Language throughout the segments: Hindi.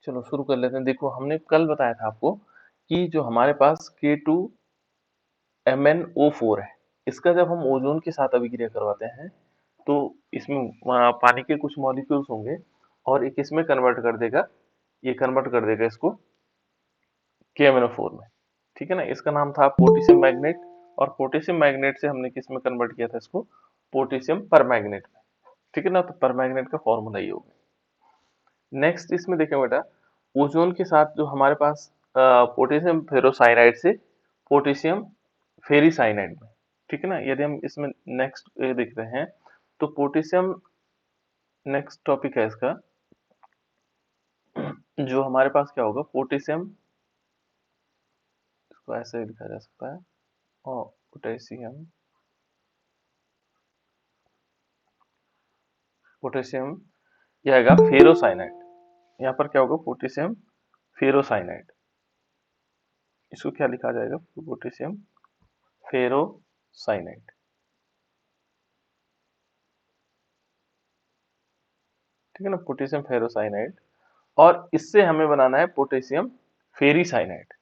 चलो शुरू कर लेते हैं। देखो हमने कल बताया था आपको कि जो हमारे पास K2MnO4 है, इसका जब हम ओजोन के साथ अभिक्रिया करवाते हैं तो इसमें पानी के कुछ मॉलिक्यूल्स होंगे और एक इसमें कन्वर्ट कर देगा, ये कन्वर्ट कर देगा इसको KMnO4 में। ठीक है ना, इसका नाम था पोटेशियम मैग्नेट और पोटेशियम मैग्नेट से हमने किस में कन्वर्ट किया था इसको, पोटेशियम परमैंगनेट में। ठीक है ना, तो परमैंगनेट का फॉर्मूला ये होगा। नेक्स्ट इसमें देखें बेटा, ओजोन के साथ जो हमारे पास पोटेशियम फेरोसाइनाइड से पोटेशियम फेरिसाइनाइड में। ठीक है ना, यदि हम इसमें नेक्स्ट देखते हैं तो पोटेशियम, नेक्स्ट टॉपिक है इसका, जो हमारे पास क्या होगा, पोटेशियम, इसको ऐसे लिखा जा सकता है, और पोटेशियम, पोटेशियम यह आएगा फेरोसाइनाइड। यहाँ पर क्या होगा, पोटेशियम फेरोसाइनाइड, इसको क्या लिखा जाएगा, पोटेशियम फेरोसाइनाइड। ठीक है ना, पोटेशियम फेरोसाइनाइड, और इससे हमें बनाना है पोटेशियम फेरिसाइनाइड।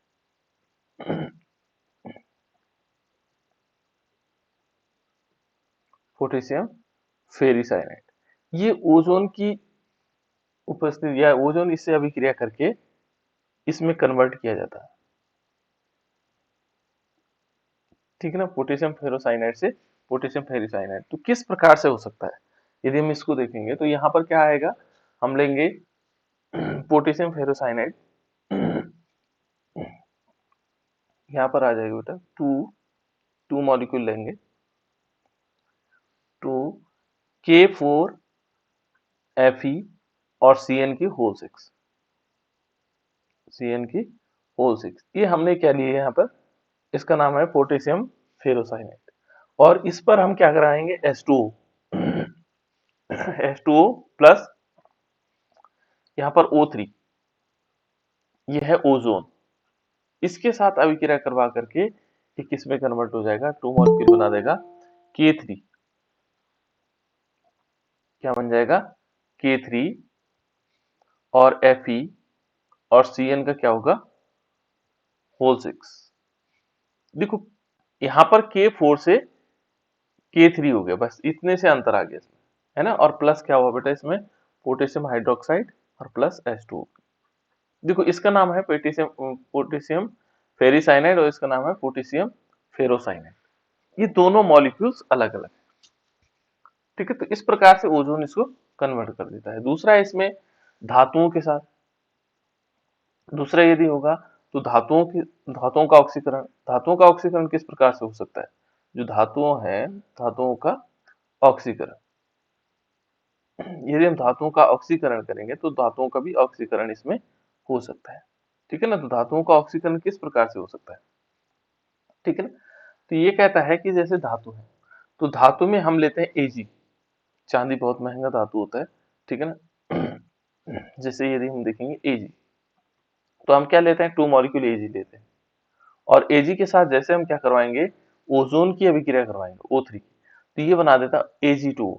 पोटेशियम फेरिसाइनाइड, ये ओजोन की उपस्थिति या ओजोन इससे अभिक्रिया करके इसमें कन्वर्ट किया जाता है। ठीक है ना, पोटेशियम फेरोसाइनाइड से पोटेशियम फेरिसाइनाइड। तो किस प्रकार से हो सकता है, यदि हम इसको देखेंगे तो यहाँ पर क्या आएगा, हम लेंगे पोटेशियम फेरोसाइनाइड, यहाँ पर आ जाएगा बेटा टू मॉलिक्यूल लेंगे, टू K4Fe और Cn की होल 6, Cn की होल 6, ये हमने क्या लिए यहाँ पर, इसका नाम है पोटेशियम फेरोसाइनाइड। और इस पर हम क्या कराएंगे, H2O, H2O प्लस यहाँ पर O3, ये है ओजोन, इसके साथ अभिक्रिया करवा करके ये किस में कन्वर्ट हो जाएगा, टू मॉलिक्यूल बना देगा K3, क्या बन जाएगा K3, और Fe और Cn का क्या होगा, होल 6। देखो यहाँ पर K4 से K3 हो गया, बस इतने से अंतर आ गया इसमें, है ना, और प्लस क्या हुआ बेटा इसमें, पोटेशियम हाइड्रोक्साइड और प्लस H2O। देखो इसका नाम है पोटेशियम फेरिसाइनाइड और इसका नाम है पोटेशियम फेरोसाइनाइड, ये दोनों मॉलिक्यूल्स अलग अलग। ठीक है, तो इस प्रकार से ओजोन इसको कन्वर्ट कर देता है। दूसरा है इसमें धातुओं के साथ, दूसरा यदि होगा तो धातुओं का ऑक्सीकरण किस प्रकार से हो सकता है, जो धातुओं है, धातुओं का ऑक्सीकरण, यदि हम धातुओं का ऑक्सीकरण करेंगे तो धातुओं का भी ऑक्सीकरण इसमें हो सकता है। ठीक है ना, तो धातुओं का ऑक्सीकरण किस प्रकार से हो सकता है, ठीक है ना, तो ये कहता है कि जैसे धातु है, तो धातु में हम लेते हैं Ag, चांदी बहुत महंगा धातु होता है। ठीक है ना, जैसे यदि हम देखेंगे Ag, तो हम क्या लेते हैं, टू मॉलिक्यूल Ag लेते हैं, और Ag के साथ जैसे हम क्या करवाएंगे, ओजोन की अभिक्रिया करवाएंगे O3 की, तो ये बना देता Ag2O।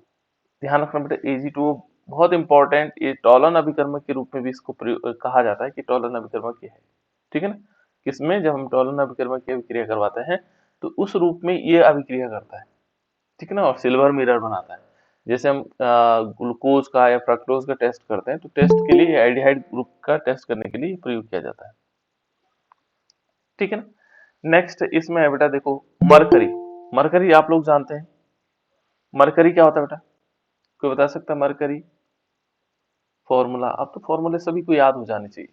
ध्यान रखना बेटा, Ag2O बहुत इंपॉर्टेंट, ये टॉलन अभिकर्मक के रूप में भी इसको कहा जाता है कि टॉलन अभिकर्मक ये है। ठीक है ना, किसमें, जब हम टॉलन अभिकर्मक की अभिक्रिया करवाते हैं तो उस रूप में ये अभिक्रिया करता है। ठीक है ना, और सिल्वर मिरर बनाता है। जैसे हम ग्लूकोज का या फ्रक्टोज का टेस्ट करते हैं तो टेस्ट के लिए एल्डिहाइड ग्रुप का टेस्ट करने के लिए प्रयोग किया जाता है। ठीक है ना, नेक्स्ट इसमें है बेटा, देखो मरकरी, मरकरी आप लोग जानते हैं, मरकरी क्या होता है बेटा, कोई बता सकता है मरकरी फॉर्मूला, अब तो फॉर्मूले सभी को याद हो जाने चाहिए।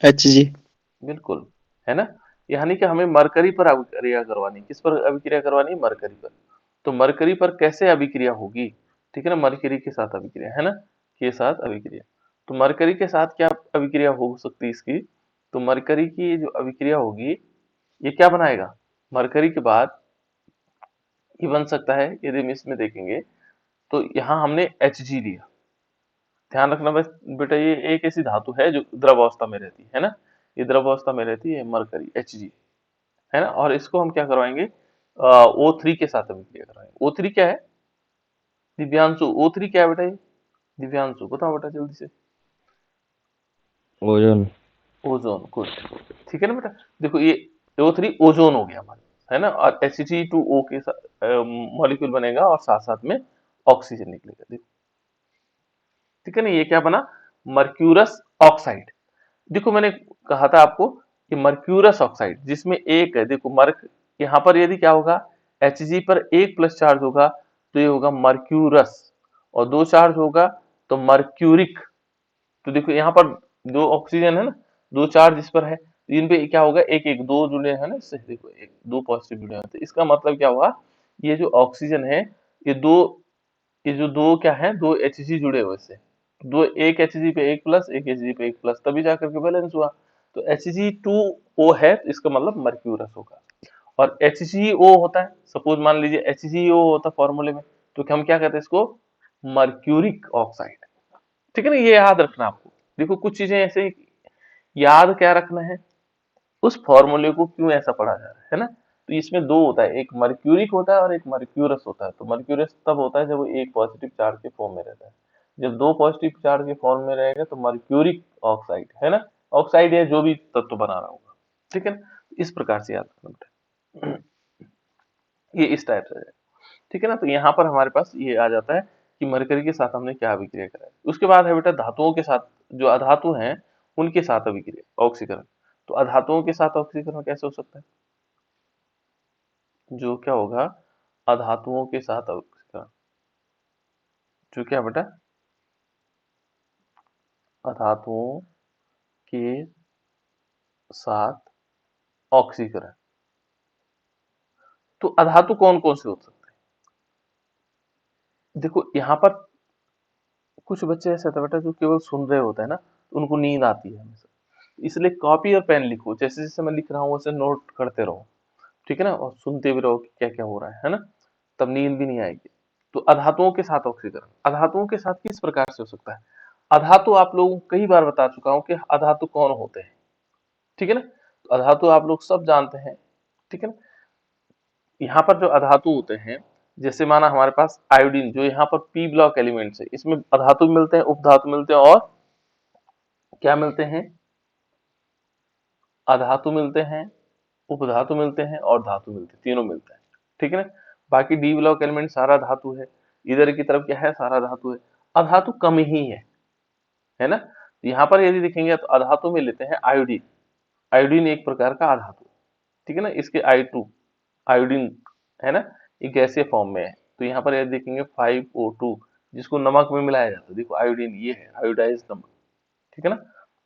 Hg। बिल्कुल, है ना, यानी कि हमें मरकरी पर अभिक्रिया करवानी, किस पर अभिक्रिया करवानी, मरकरी पर। तो मरकरी पर कैसे अभिक्रिया होगी, ठीक है ना, मरकरी के साथ अभिक्रिया, है ना, के साथ अभिक्रिया। तो मरकरी के साथ क्या अभिक्रिया हो सकती है इसकी, तो मरकरी की जो अभिक्रिया होगी ये क्या बनाएगा, मरकरी के बाद ये बन सकता है, यदि हम इसमें देखेंगे तो यहाँ हमने Hg लिया। ध्यान रखना बस बेटा, ये एक ऐसी धातु है जो द्रव अवस्था में रहती है ना, ये द्रव अवस्था में रहती है मरकरी Hg, है ना, और इसको हम क्या करवाएंगे, O3 के साथ अभिक्रिया कराएंगे। O3 क्या है दिव्यांशु, O3 क्या है बेटा, ये दिव्यांशु बताओ बेटा जल्दी से। ओजोन। Ozone, good. ठीक है ना बेटा। देखो ये O3 ओजोन हो गया हमारा, है ना। और Hg2O के साथ मॉलिक्यूल बनेगा और साथ साथ में ऑक्सीजन निकलेगा। देखो, ठीक है ना, ये क्या बना, मर्क्यूरस ऑक्साइड। देखो मैंने कहा था आपको कि मर्क्यूरस ऑक्साइड जिसमें एक है, देखो मर्क, यहाँ पर यदि क्या होगा, Hg पर एक प्लस चार्ज होगा तो ये होगा मर्क्यूरस, और दो चार्ज होगा तो मर्क्यूरिक। तो देखो यहाँ पर दो ऑक्सीजन है ना, दो चार्ज इस पर है, तो इन पे क्या होगा, एक एक दो जुड़े हैं ना इससे, देखो एक दो पॉजिटिव जुड़े हैं, तो इसका मतलब क्या हुआ, ये जो ऑक्सीजन है, ये दो, ये जो दो क्या है, दो Hg जुड़े हुए इससे, दो, एक Hg पे एक प्लस, एक Hg पे एक प्लस, तभी जाकर के बैलेंस हुआ। तो Hg2O है, तो इसका मतलब मर्क्यूरस होगा। और HCO होता है, सपोज मान लीजिए HCO होता फॉर्मूले में, तो हम क्या कहते हैं इसको, मर्क्यूरिक ऑक्साइड। ठीक है ना, ये याद रखना आपको। देखो कुछ चीजें ऐसे याद क्या रखना है, उस फॉर्मूले को क्यों ऐसा पढ़ा जा रहा है ना। तो इसमें दो होता है, एक मर्क्यूरिक होता है और एक मर्क्यूरस होता है। तो मर्क्यूरस तब होता है जब वो एक पॉजिटिव चार्ज के फॉर्म में रहता है, जब दो पॉजिटिव चार्ज के फॉर्म में रहेगा तो मर्क्यूरिक ऑक्साइड, है ना। ऑक्साइड है जो भी तत्व बना रहा होगा, ठीक है ना। इस प्रकार से याद रखना बेटा, ये इस टाइप से है। ठीक है ना, तो यहाँ पर हमारे पास ये आ जाता है कि मरकरी के साथ हमने क्या अभिक्रिया करा है। उसके बाद है बेटा धातुओं के साथ, जो अधातु हैं उनके साथ अभिक्रिया, ऑक्सीकरण। तो अधातुओं के साथ ऑक्सीकरण कैसे हो सकता है, जो क्या होगा, अधातुओं के साथ ऑक्सीकरण, जो क्या बेटा, अधातुओं के साथ ऑक्सीकरण। तो अधातु कौन कौन से हो सकते हैं, देखो यहाँ पर कुछ बच्चे ऐसे होते हैं बेटा जो केवल सुन रहे होते हैं ना, तो उनको नींद आती है हमेशा, इसलिए कॉपी और पेन लिखो, जैसे जैसे मैं लिख रहा हूँ वैसे नोट करते रहो, ठीक है ना, और सुनते भी रहो कि क्या क्या हो रहा है ना, तब नींद भी नहीं आएगी। तो अधातुओं के साथ ऑक्सीकरण, अधातुओं के साथ किस प्रकार से हो सकता है। अधातु आप लोगों को कई बार बता चुका हूं कि अधातु कौन होते हैं, ठीक है ना। तो अधातु आप लोग सब जानते हैं, ठीक है ना। यहाँ पर जो अधातु होते हैं, जैसे माना हमारे पास आयोडीन, जो यहाँ पर पी ब्लॉक एलिमेंट्स है, इसमें अधातु मिलते हैं, उपधातु मिलते हैं, और क्या मिलते हैं, अधातु मिलते हैं, उपधातु मिलते हैं, और धातु मिलते हैं, तीनों मिलते हैं, ठीक है ना। बाकी डी ब्लॉक एलिमेंट सारा धातु है, इधर की तरफ क्या है, सारा धातु है। अधातु कम ही है ना। तो यहाँ पर यदि देखेंगे तो अधातु में लेते हैं आयोडीन, आयोडीन एक प्रकार का अधातु, ठीक है ना। इसके I2 आयोडीन, है ना, ये गैसीय फॉर्म में है। तो यहाँ पर यदि देखेंगे 5O2, जिसको नमक में मिलाया जाता है, देखो आयोडीन ये है, आयोडाइज नमक, ठीक है ना।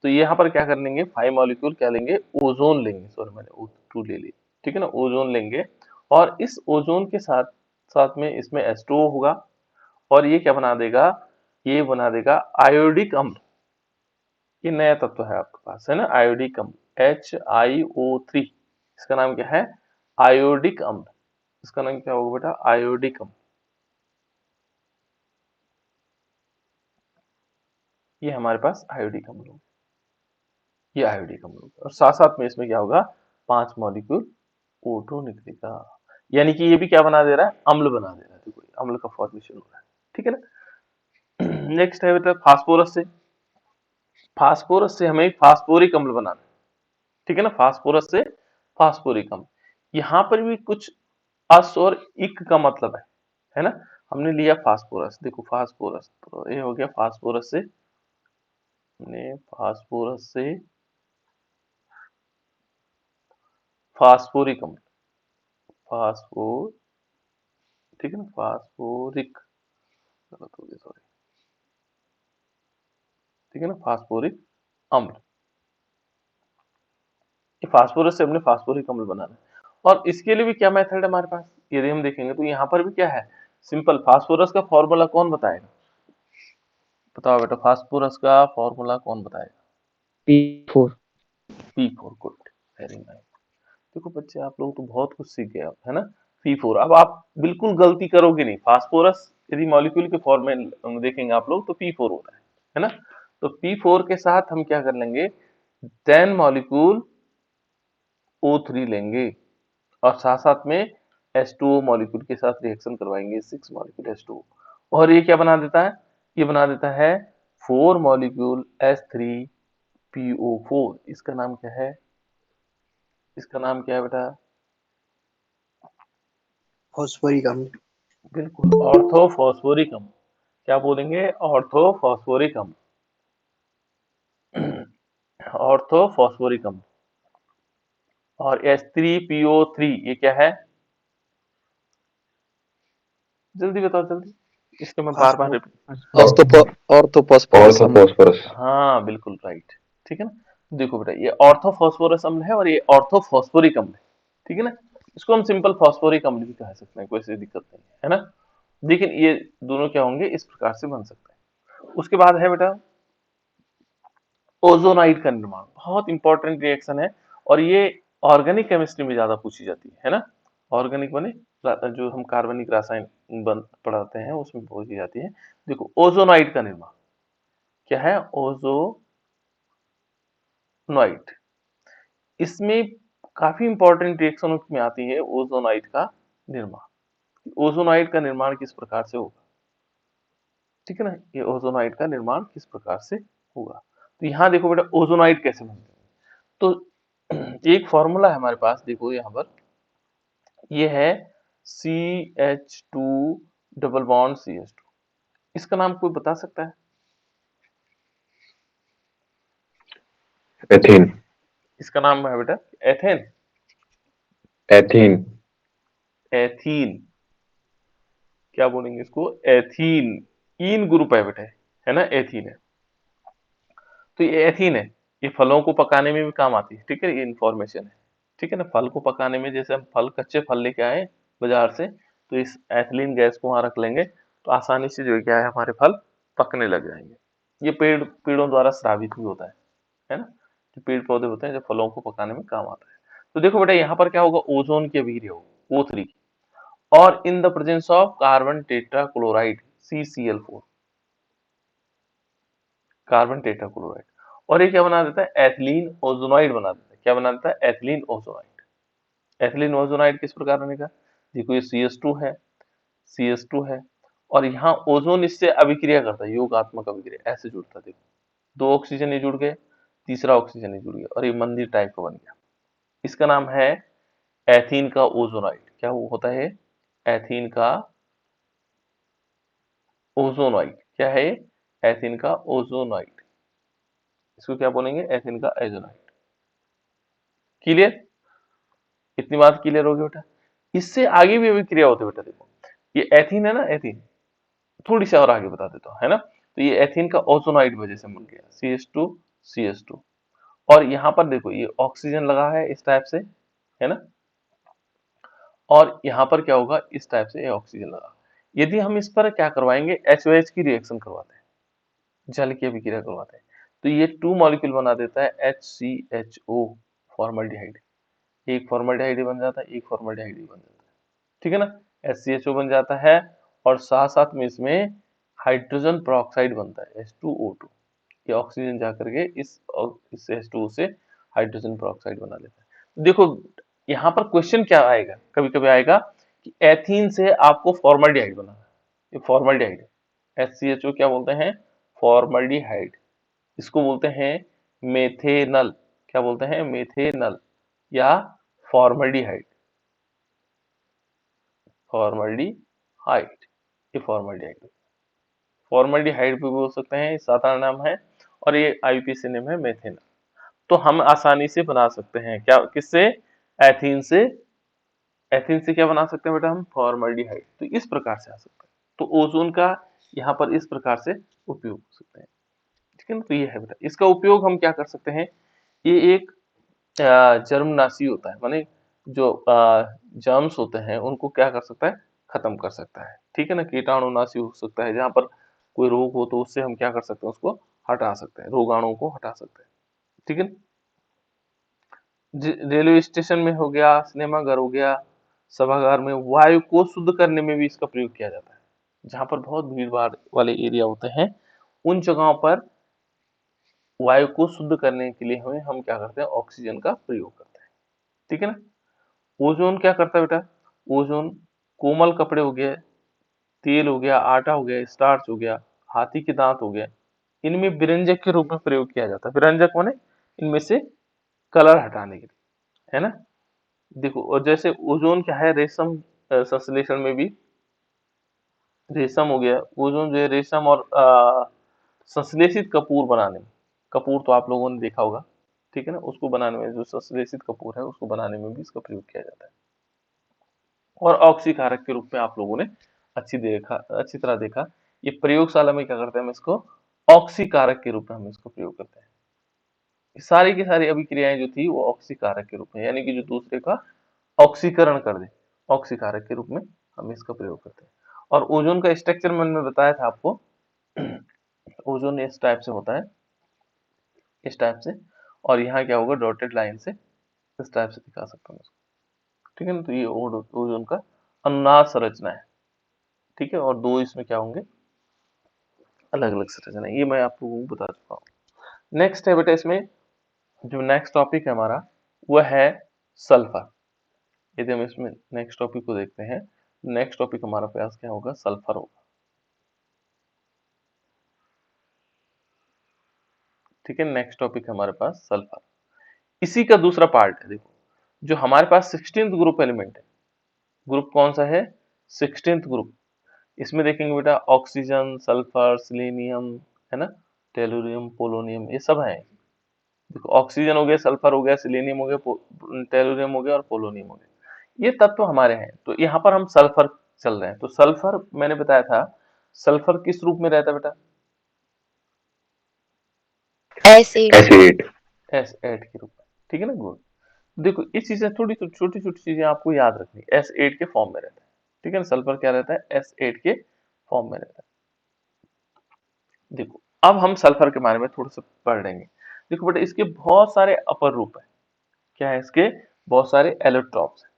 तो यहाँ पर क्या कर लेंगे, 5 मॉलिक्यूल क्या लेंगे, ओजोन लेंगे, सॉरी मैंने O2 ले लिया, ठीक है ना, ओजोन लेंगे। और इस ओजोन के साथ साथ में इसमें H2O होगा, और ये क्या बना देगा, ये बना देगा आयोडिक अम्ल। ये नया तत्व है आपके पास, है ना, आयोडिक अम्ल, HiO3, इसका नाम क्या है, आयोडिक अम्ल। इसका नाम क्या होगा बेटा, आयोडिक अम्ल। ये हमारे पास आयोडिक अम्ल होगा, ये आयोडिक अम्ल होगा, और साथ साथ में इसमें क्या होगा, 5 मॉलिक्यूल O2 निकलेगा। यानी कि ये भी क्या बना दे रहा है, अम्ल बना दे रहा है, देखो अम्ल का फॉर्मेशन हो रहा है, ठीक है ना। नेक्स्ट है बेटा फास्फोरस से, फास्फोरस से हमें फास्फोरिक अम्ल बनाना है, ठीक है ना, फास्फोरस से फास्फोरिक अम्ल। यहाँ पर भी कुछ अस और इक का मतलब है ना। हमने लिया फास्फोरस, देखो फास्फोरस, तो ये हो गया फास्फोरस से, हमने फास्फोरस से फास्फोरिक अम्ल, फास्फो, ठीक है ना, फास्फोरिक, गलत हो गया सॉरी, ठीक है ना, फास्फोरिक अम्ल। ये फास्फोरस से हमने फास्फोरिक अम्ल बनाना है, और इसके लिए भी क्या मेथड है हमारे पास, यदि हम देखेंगे तो यहाँ पर भी क्या है, सिंपल। फास्फोरस का फॉर्मूला कौन बताएगा, बताओ बेटा, फास्फोरस का फॉर्मूला कौन बताएगा। P4। P4, good, very nice. देखो बच्चे आप लोग तो बहुत कुछ सीख गए अब, है ना। P4, अब आप बिल्कुल गलती करोगे नहीं, फास्फोरस यदि मॉलिक्यूल के फॉर्म में देखेंगे आप लोग तो P4 होता है ना। तो P4 के साथ हम क्या कर लेंगे, 10 मॉलिक्यूल O3 लेंगे, और साथ साथ में H2O मॉलिक्यूल के साथ रिएक्शन करवाएंगे, 6 मॉलिक्यूल H2O, और ये क्या बना देता है, ये बना देता है 4 मॉलिक्यूल H3 PO4, इसका नाम क्या है? इसका नाम क्या है बेटा? फॉस्फोरिक अम्ल। बिल्कुल, ऑर्थोफॉस्फोरिक अम्ल। क्या बोलेंगे? ऑर्थोफॉस्फोरिक अम्ल। ऑर्थोफॉस्फोरिक अम्ल। और H3PO3 ये क्या है? जल्दी बताओ जल्दी, इसको मैं बार बार फास्फोरस। रिपीट। ऑर्थोफॉस्फोरस अम्ल। ऑर्थोफॉस्फोरस। हाँ बिल्कुल राइट। ठीक है ना, देखो बेटा ये ऑर्थोफॉस्फोरस अम्ल है और ये ऑर्थोफॉस्फोरिक अम्ल है। ठीक है ना, इसको हम सिंपल फॉस्फोरिक अम्ल भी कह सकते हैं, कोई ऐसी दिक्कत नहीं है ना। लेकिन ये दोनों क्या होंगे, इस प्रकार से बन सकते हैं। उसके बाद है बेटा ओजोनाइड का निर्माण, बहुत इंपॉर्टेंट रिएक्शन है और ये ऑर्गेनिक केमिस्ट्री में ज्यादा पूछी जाती है ना। ऑर्गेनिक बने जो हम कार्बनिक रासायन पढ़ाते हैं उसमें पूछी जाती है। देखो ओजोनाइड का निर्माण क्या है? ओजोनाइड, इसमें काफी इंपॉर्टेंट रिएक्शन में आती है ओजोनाइड का निर्माण। ओजोनाइड का निर्माण किस प्रकार से होगा? ठीक है ना, ये ओजोनाइड का निर्माण किस प्रकार से होगा? तो यहाँ देखो बेटा ओजोनाइड कैसे बनते हैं। तो एक फॉर्मूला है हमारे पास, देखो यहाँ पर ये है CH2 डबल बॉन्ड CH2। इसका नाम कोई बता सकता है? एथीन। इसका नाम है बेटा एथेन। एथीन। एथीन, क्या बोलेंगे इसको? एथीन। इन ग्रुप है बेटा, है ना, एथीन है। तो ये एथीन है, ये फलों को पकाने में भी काम आती है। ठीक है, ये इंफॉर्मेशन है। ठीक है ना, फल को पकाने में जैसे हम फल कच्चे फल लेके आए बाजार से, तो इस एथिलीन गैस को वहां रख लेंगे तो आसानी से जो है क्या है हमारे फल पकने लग जाएंगे। ये पेड़ों द्वारा स्रावित भी होता है ना। जो पेड़ पौधे होते हैं जो फलों को पकाने में काम आता है। तो देखो बेटा यहाँ पर क्या होगा, ओजोन की अभिक्रिया होगी O3 और in the presence of carbon tetrachloride CCl4, carbon tetrachloride. और ये क्या बना देता है? एथिलीन ओजोनाइड बना देता है। क्या बना देता है? Ethylene ozonide. एथिलीन ओजोनाइड किस प्रकार बनेगा? देखो ये CH2 है, CH2 है और यहाँ ओजोन इससे अभिक्रिया करता है, योगात्मक अभिक्रिया ऐसे जुड़ता है। देखो दो ऑक्सीजन ये जुड़ गए, तीसरा ऑक्सीजन ये जुड़ गया और ये मंदिर टाइप का बन गया। इसका नाम है एथीन का ओजोनाइड। क्या वो होता है? एथीन का ओजोनाइड। क्या है? एथीन का ओजोनाइड। इसको क्या बोलेंगे? एथीन का एजोनाइड। क्लियर? इतनी बात क्लियर होगी बेटा। इससे आगे भी अभिक्रिया होती है बेटा। देखो ये एथीन है ना, एथीन थोड़ी सी और आगे बता देता हूँ, है ना। तो ये एथीन का ओजोनाइड वजह से बन गया CH2 CH2। और यहाँ पर देखो ये ऑक्सीजन लगा है इस टाइप से, है ना। और यहाँ पर क्या होगा, इस टाइप से ये ऑक्सीजन लगा। यदि हम इस पर क्या करवाएंगे, HOH की रिएक्शन करवाते हैं, जल की अभिक्रिया करवाते हैं, तो ये 2 मॉलिक्यूल बना देता है HCHO, फॉर्मल्डिहाइड। एक फॉर्मल्डिहाइड बन जाता है, एक फॉर्मल्डिहाइड बन जाता है। ठीक है ना, HCHO बन जाता है और साथ साथ में इसमें हाइड्रोजन पेरोक्साइड बनता है H2O2। ये ऑक्सीजन जाकर के इस H2O से हाइड्रोजन पेरोक्साइड बना लेता है। देखो यहाँ पर क्वेश्चन क्या आएगा, कभी कभी आएगा कि एथीन से आपको फॉर्मल्डिहाइड बनाना है। ये फॉर्मल्डिहाइड है, HCHO क्या बोलते हैं? फॉर्मल्डिहाइड। इसको बोलते हैं मेथेनल। क्या बोलते हैं? मेथेनल या फॉर्मल्डिहाइड। फॉर्मल्डिहाइड, ये फॉर्मल्डिहाइड। फॉर्मल्डिहाइड भी बोल सकते हैं, साधारण नाम है। और ये IUPAC नेम है मेथेनल। तो हम आसानी से बना सकते हैं क्या, किससे? एथीन से। एथीन से क्या बना सकते हैं बेटा हम? फॉर्मल्डिहाइड। तो इस प्रकार से आ सकता है। तो ओजोन का यहाँ पर इस प्रकार से उपयोग हो सकते हैं। ठीक है ना, तो ये है बेटा। इसका उपयोग हम क्या कर सकते हैं, ये एक जर्मनाशी होता है, माने जो जर्म्स होते हैं उनको क्या कर सकता है? खत्म कर सकता है। ठीक है ना, कीटाणुनाशी हो सकता है, जहां पर कोई रोग हो तो उससे हम क्या कर सकते हैं? उसको हटा सकते हैं, रोगाणुओं को हटा सकते हैं। ठीक है, रेलवे स्टेशन में हो गया, सिनेमा घर हो गया, सभागार में वायु को शुद्ध करने में भी इसका प्रयोग किया जाता है। जहां पर बहुत भीड़ भाड़ वाले एरिया होते हैं उन जगहों पर वायु को शुद्ध करने के लिए हमें हम क्या करते हैं? ऑक्सीजन का प्रयोग करते हैं। ठीक है ना। ओजोन क्या करता है बेटा? ओजोन कोमल कपड़े हो गए, तेल हो गया, आटा हो गया, स्टार्च हो गया, हाथी के दांत हो गया, इनमें विरंजक के रूप में प्रयोग किया जाता है। विरंजक माने इनमें से कलर हटाने के लिए, है ना। देखो, और जैसे ओजोन क्या है, रेशम संश्लेषण में भी, रेशम हो गया, ओजोन जो है रेशम और संश्लेषित कपूर बनाने में, कपूर तो आप लोगों ने देखा होगा, ठीक है ना, उसको बनाने में, जो संश्लेषित कपूर है उसको बनाने में भी इसका प्रयोग किया जाता है। और ऑक्सीकारक के रूप में आप लोगों ने अच्छी तरह देखा, ये प्रयोगशाला में क्या करते हैं, हम इसको ऑक्सीकारक के रूप में हम इसको प्रयोग करते हैं। सारी की सारी अभिक्रियाएं जो थी वो ऑक्सीकारक के रूप में, यानी कि जो दूसरे का ऑक्सीकरण कर दे, ऑक्सीकारक के रूप में हम इसका प्रयोग करते हैं। और ओजोन का स्ट्रक्चर मैंने बताया था आपको, ओजोन इस टाइप से होता है, इस टाइप से, और यहाँ क्या होगा, डॉटेड लाइन से इस टाइप से दिखा सकता हूँ इसको, ठीक है ना। तो ये ओजोन का अनुनाद संरचना है, ठीक है। और दो इसमें क्या होंगे, अलग अलग संरचना, ये मैं आप लोगों को बता चुका हूँ। नेक्स्ट है बेटा, इसमें जो नेक्स्ट टॉपिक है हमारा वह है सल्फर। यदि हम इसमें नेक्स्ट टॉपिक को देखते हैं, नेक्स्ट टॉपिक हमारा पास क्या होगा, सल्फर होगा, ठीक है। नेक्स्ट टॉपिक हमारे पास सल्फर, इसी का दूसरा पार्ट है। देखो, जो हमारे पास 16th ग्रुप एलिमेंट है, ग्रुप कौन सा है, 16th ग्रुप। इसमें देखेंगे बेटा ऑक्सीजन, सल्फर, सिलीनियम, है ना, टेलुरियम, पोलोनियम, ये सब है। देखो, ऑक्सीजन हो गया, सल्फर हो गया, सिलीनियम हो गया, टेलुरियम हो गया और पोलोनियम हो गया, ये तत्व हमारे हैं। तो यहाँ पर हम सल्फर चल रहे हैं। तो सल्फर मैंने बताया था, सल्फर किस रूप में रहता है बेटा, एसिड। एसिड। S8 के रूप में, ठीक है ना, गुड। देखो, इस चीजें थोड़ी छोटी छोटी चीजें आपको याद रखनी, S8 के फॉर्म में रहता है, ठीक है ना, सल्फर क्या रहता है, S8 के फॉर्म में रहता है। देखो, अब हम सल्फर के बारे में थोड़ा सा पढ़ लेंगे। देखो बेटा, इसके बहुत सारे अपर रूप है, क्या है इसके, बहुत सारे एलोट्रॉप्स है,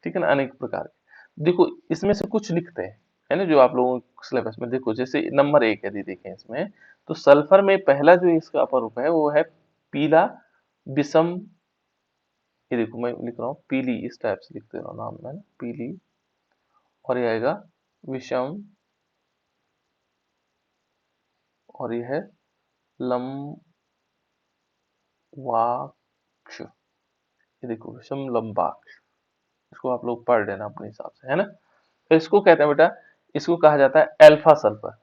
ठीक है ना, अनेक प्रकार के। देखो, इसमें से कुछ लिखते हैं, है ना, जो आप लोगों को सिलेबस में, देखो जैसे नंबर 1 यदि देखें इसमें, तो सल्फर में पहला जो इसका अपर रूप है वो है पीला विषम। ये देखो, मैं लिख रहा हूँ पीली, इस टाइप से लिखते रहो नाम में, पीली, और ये आएगा विषम, और ये है लंबाक्ष। ये देखो, विषम लंबाक्ष, इसको आप लोग पढ़ लेना अपने हिसाब से, है ना। तो इसको कहते हैं बेटा, इसको कहा जाता है अल्फा सल्फर।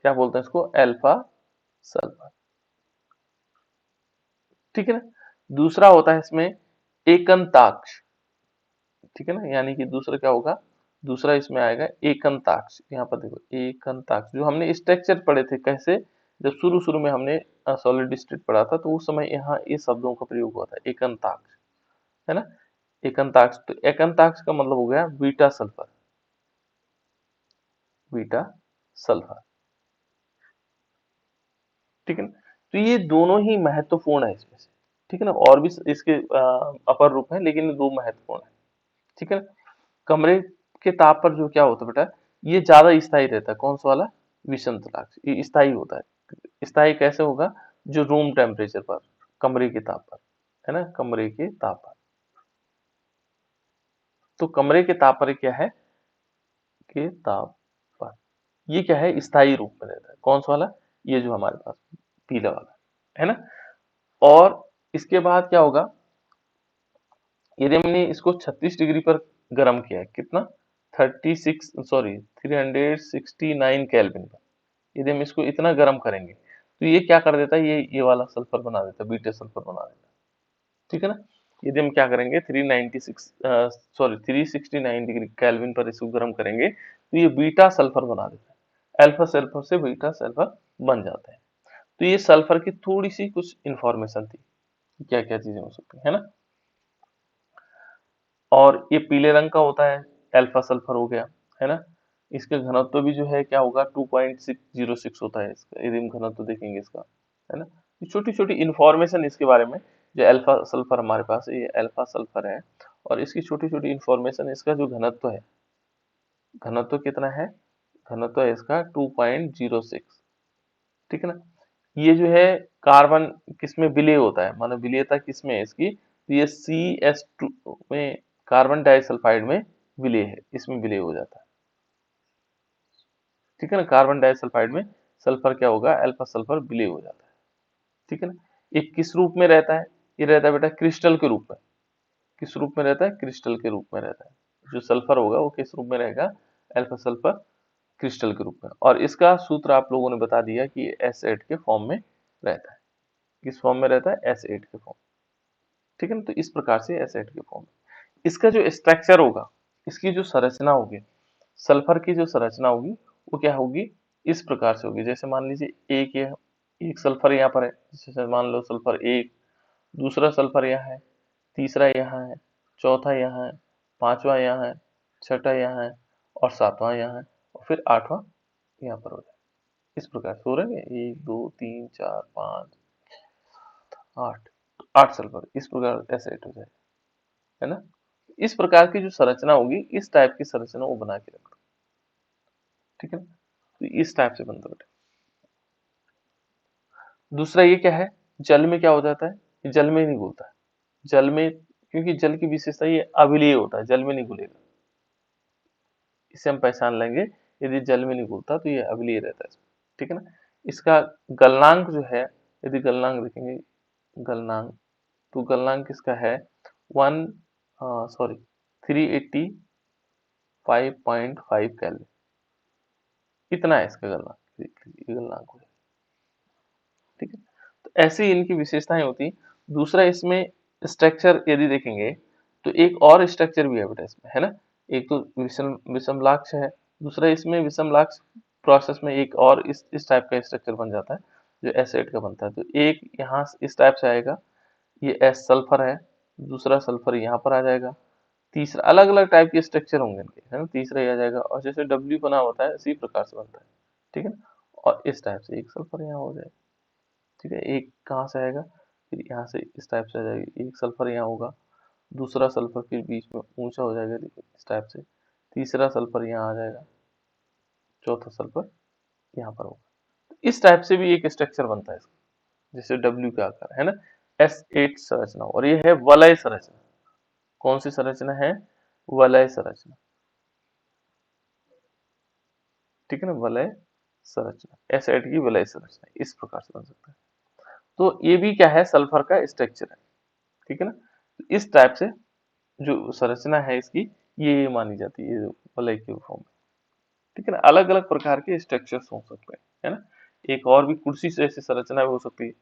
क्या बोलते हैं इसको, अल्फा सल्फर, ठीक है ना। दूसरा होता है इसमें एकंताक्ष, ठीक है ना, यानी कि दूसरा क्या होगा, दूसरा इसमें आएगा एकंताक्ष। यहाँ पर देखो एकंताक्ष, जो हमने स्ट्रक्चर पढ़े थे कैसे, जब शुरू शुरू में हमने सॉलिड स्टेट पढ़ा था, तो उस समय यहाँ ये शब्दों का प्रयोग हुआ था, एकंताक्ष, है ना। एकंताक्ष, तो एकंताक्ष का मतलब हो गया बीटा सल्फर, बीटा सल्फर, ठीक है ना। तो ये दोनों ही महत्वपूर्ण है इसमें से, ठीक है ना, और भी इसके अपर रूप है, लेकिन ये दो महत्वपूर्ण है, ठीक है ना। कमरे के ताप पर जो क्या होता है बेटा, ये ज्यादा स्थायी रहता है, कौन सा वाला, विषंतराक्ष, ये स्थायी होता है। स्थायी कैसे होगा, जो रूम टेम्परेचर पर, कमरे के ताप पर, है ना, कमरे के ताप पर। तो कमरे के ताप पर क्या है, के ताप पर ये क्या है, स्थायी रूप में रहता है, कौन सा वाला, ये जो हमारे पास पीला वाला, है ना। और इसके बाद क्या होगा, यदि हमने इसको 36 डिग्री पर गर्म किया है, कितना, 36 सॉरी 369 केल्विन पर, यदि हम इसको इतना गर्म करेंगे, तो ये क्या कर देता है, ये वाला सल्फर बना देता है, बीटा सल्फर बना देता है, ठीक है ना। यदि हम क्या करेंगे, 396 सॉरी 369 डिग्री केल्विन पर इसको गर्म करेंगे, तो ये बीटा सल्फर बना देता है, अल्फा सल्फर से बीटा सल्फर बन जाता है। तो ये सल्फर की थोड़ी सी कुछ इंफॉर्मेशन थी, क्या क्या चीजें हो सकती है ना। और ये पीले रंग का होता है, अल्फा सल्फर हो गया, है ना। इसका घनत्व भी जो है क्या होगा, 2.606 होता है इसका, यदि हम घनत्व देखेंगे इसका, है ना। छोटी छोटी इंफॉर्मेशन इसके बारे में, जो अल्फा सल्फर हमारे पास है, ये अल्फा सल्फर है, और इसकी छोटी छोटी इंफॉर्मेशन, इसका जो घनत्व है, घनत्व कितना है, घनत्व है इसका 2.06, ठीक है ना। ये जो है कार्बन किसमें विलय होता है, मानो विलयता किसमें है इसकी, तो ये CS2 में, कार्बन डाइसल्फाइड में विलय है, इसमें विलय हो जाता है, ठीक है ना, कार्बन डाइसल्फाइड में सल्फर क्या होगा, अल्फा सल्फर विलय हो जाता है। ठीक है ना। ये किस रूप में रहता है, ये रहता है बेटा क्रिस्टल के रूप में। किस रूप में रहता है, क्रिस्टल के रूप में रहता है। जो सल्फर होगा वो किस रूप में रहेगा, अल्फा सल्फर क्रिस्टल के रूप में। और इसका सूत्र आप लोगों ने बता दिया कि S8 के फॉर्म में रहता है। किस फॉर्म में रहता है, S8 के फॉर्म। ठीक है ना। तो इस प्रकार से S8 के फॉर्म में इसका जो स्ट्रक्चर होगा, इसकी जो संरचना होगी, सल्फर की जो संरचना होगी वो क्या होगी, इस प्रकार से होगी। जैसे मान लीजिए एक सल्फर यहाँ पर है, जैसे मान लो सल्फर एक, दूसरा सल्फर यहाँ है, तीसरा यहाँ है, चौथा यहाँ है, पांचवा यहाँ है, छठा यहाँ है और सातवां यहाँ है और फिर आठवां यहाँ पर हो जाए। इस प्रकार से हो रहे हैं 1 2 3 4 5 8, 8 सल्फर। इस प्रकार एसिड हो जाए, है ना। इस प्रकार की जो संरचना होगी, इस टाइप की संरचना वो बना के रखो। ठीक है ना। तो इस टाइप से बनता है। दूसरा ये क्या है, जल में क्या हो जाता है, जल में नहीं घुलता है। जल में, क्योंकि जल की विशेषता ये अविलीय होता है, जल में नहीं घुलेगा। इसे हम पहचान लेंगे, यदि जल में नहीं घुलता तो ये अविलीय रहता है। ठीक है ना। इसका गलनांक जो है, यदि गलनांक देखेंगे, गलनांक, तो गलनांक किसका है, 385.5 कैलोरी, इतना है इसका गलनांक, ये गलनांक हो जाए। ठीक है। तो ऐसी इनकी विशेषताएं होती। दूसरा इसमें स्ट्रक्चर यदि देखेंगे तो एक और स्ट्रक्चर भी है बेटा इसमें, है ना। एक तो विषमलाक्ष है, दूसरा इसमें विषमलाक्ष प्रोसेस में एक और इस टाइप का स्ट्रक्चर बन जाता है जो एसिड का बनता है। तो एक यहाँ इस टाइप से आएगा, ये एस सल्फर है, दूसरा सल्फर यहाँ पर आ जाएगा, तीसरा अलग अलग टाइप के स्ट्रक्चर होंगे इनके, है ना। तीसरा ये आ जाएगा और जैसे डब्ल्यू बना होता है इसी प्रकार से बनता है। ठीक है ना। और इस टाइप से एक सल्फर यहाँ हो जाएगा। ठीक है, एक कहाँ से आएगा, फिर यहाँ से इस टाइप से आ जाएगी, एक सल्फर यहाँ होगा, दूसरा सल्फर फिर बीच में ऊंचा हो जाएगा, देखो इस टाइप से, तीसरा सल्फर यहाँ आ जाएगा, चौथा सल्फर यहाँ पर होगा। इस टाइप से भी एक स्ट्रक्चर बनता है इसका, जैसे डब्ल्यू का आकार, है ना। S8 संरचना, और ये है वलय संरचना। कौन सी संरचना है, वलय संरचना। ठीक है ना, वलय संरचना, S8 की वलय संरचना इस प्रकार से बन सकता है। तो ये भी क्या है, सल्फर का स्ट्रक्चर है। ठीक है ना। तो इस टाइप से जो संरचना है इसकी, ये मानी जाती है वलय के फॉर्म में। ठीक है ना। अलग अलग प्रकार के स्ट्रक्चर्स हो सकते हैं, है ना। एक और भी कुर्सी जैसी संरचना भी हो सकती है।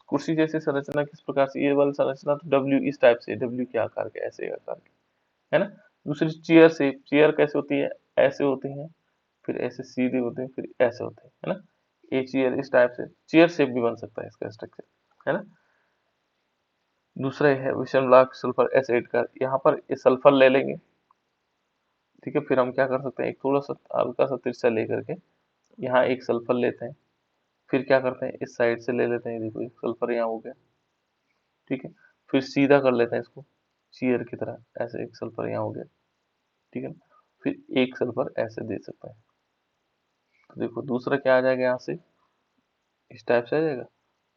कुर्सी जैसी संरचना किस प्रकार से, ये वाली संरचना तो डब्ल्यू इस टाइप से, डब्ल्यू के आकार के, ऐसे आकार के, है ना। दूसरी चेयर शेप, चेयर कैसे होती है, ऐसे होती है, फिर ऐसे सीधे होते हैं, फिर ऐसे होते हैं, है ना। ये चेयर इस टाइप से, चेयर शेप भी बन सकता है इसका स्ट्रक्चर, है ना। दूसरा है विषमलाक्ष सल्फर एसिड का, यहाँ पर ये सल्फर ले लेंगे। ठीक है, फिर हम क्या कर सकते हैं, एक थोड़ा सा हल्का सा तिरछा लेकर के यहाँ एक सल्फर लेते हैं, फिर क्या करते हैं, इस साइड से ले लेते हैं, देखो एक सल्फर यहाँ हो गया। ठीक है, फिर सीधा कर लेते हैं इसको चेयर की तरह, ऐसे एक सल्फर यहाँ हो गया। ठीक है, फिर एक सल्फर ऐसे दे सकते हैं। तो देखो दूसरा क्या आ जाएगा, यहाँ से इस टाइप से आ जाएगा,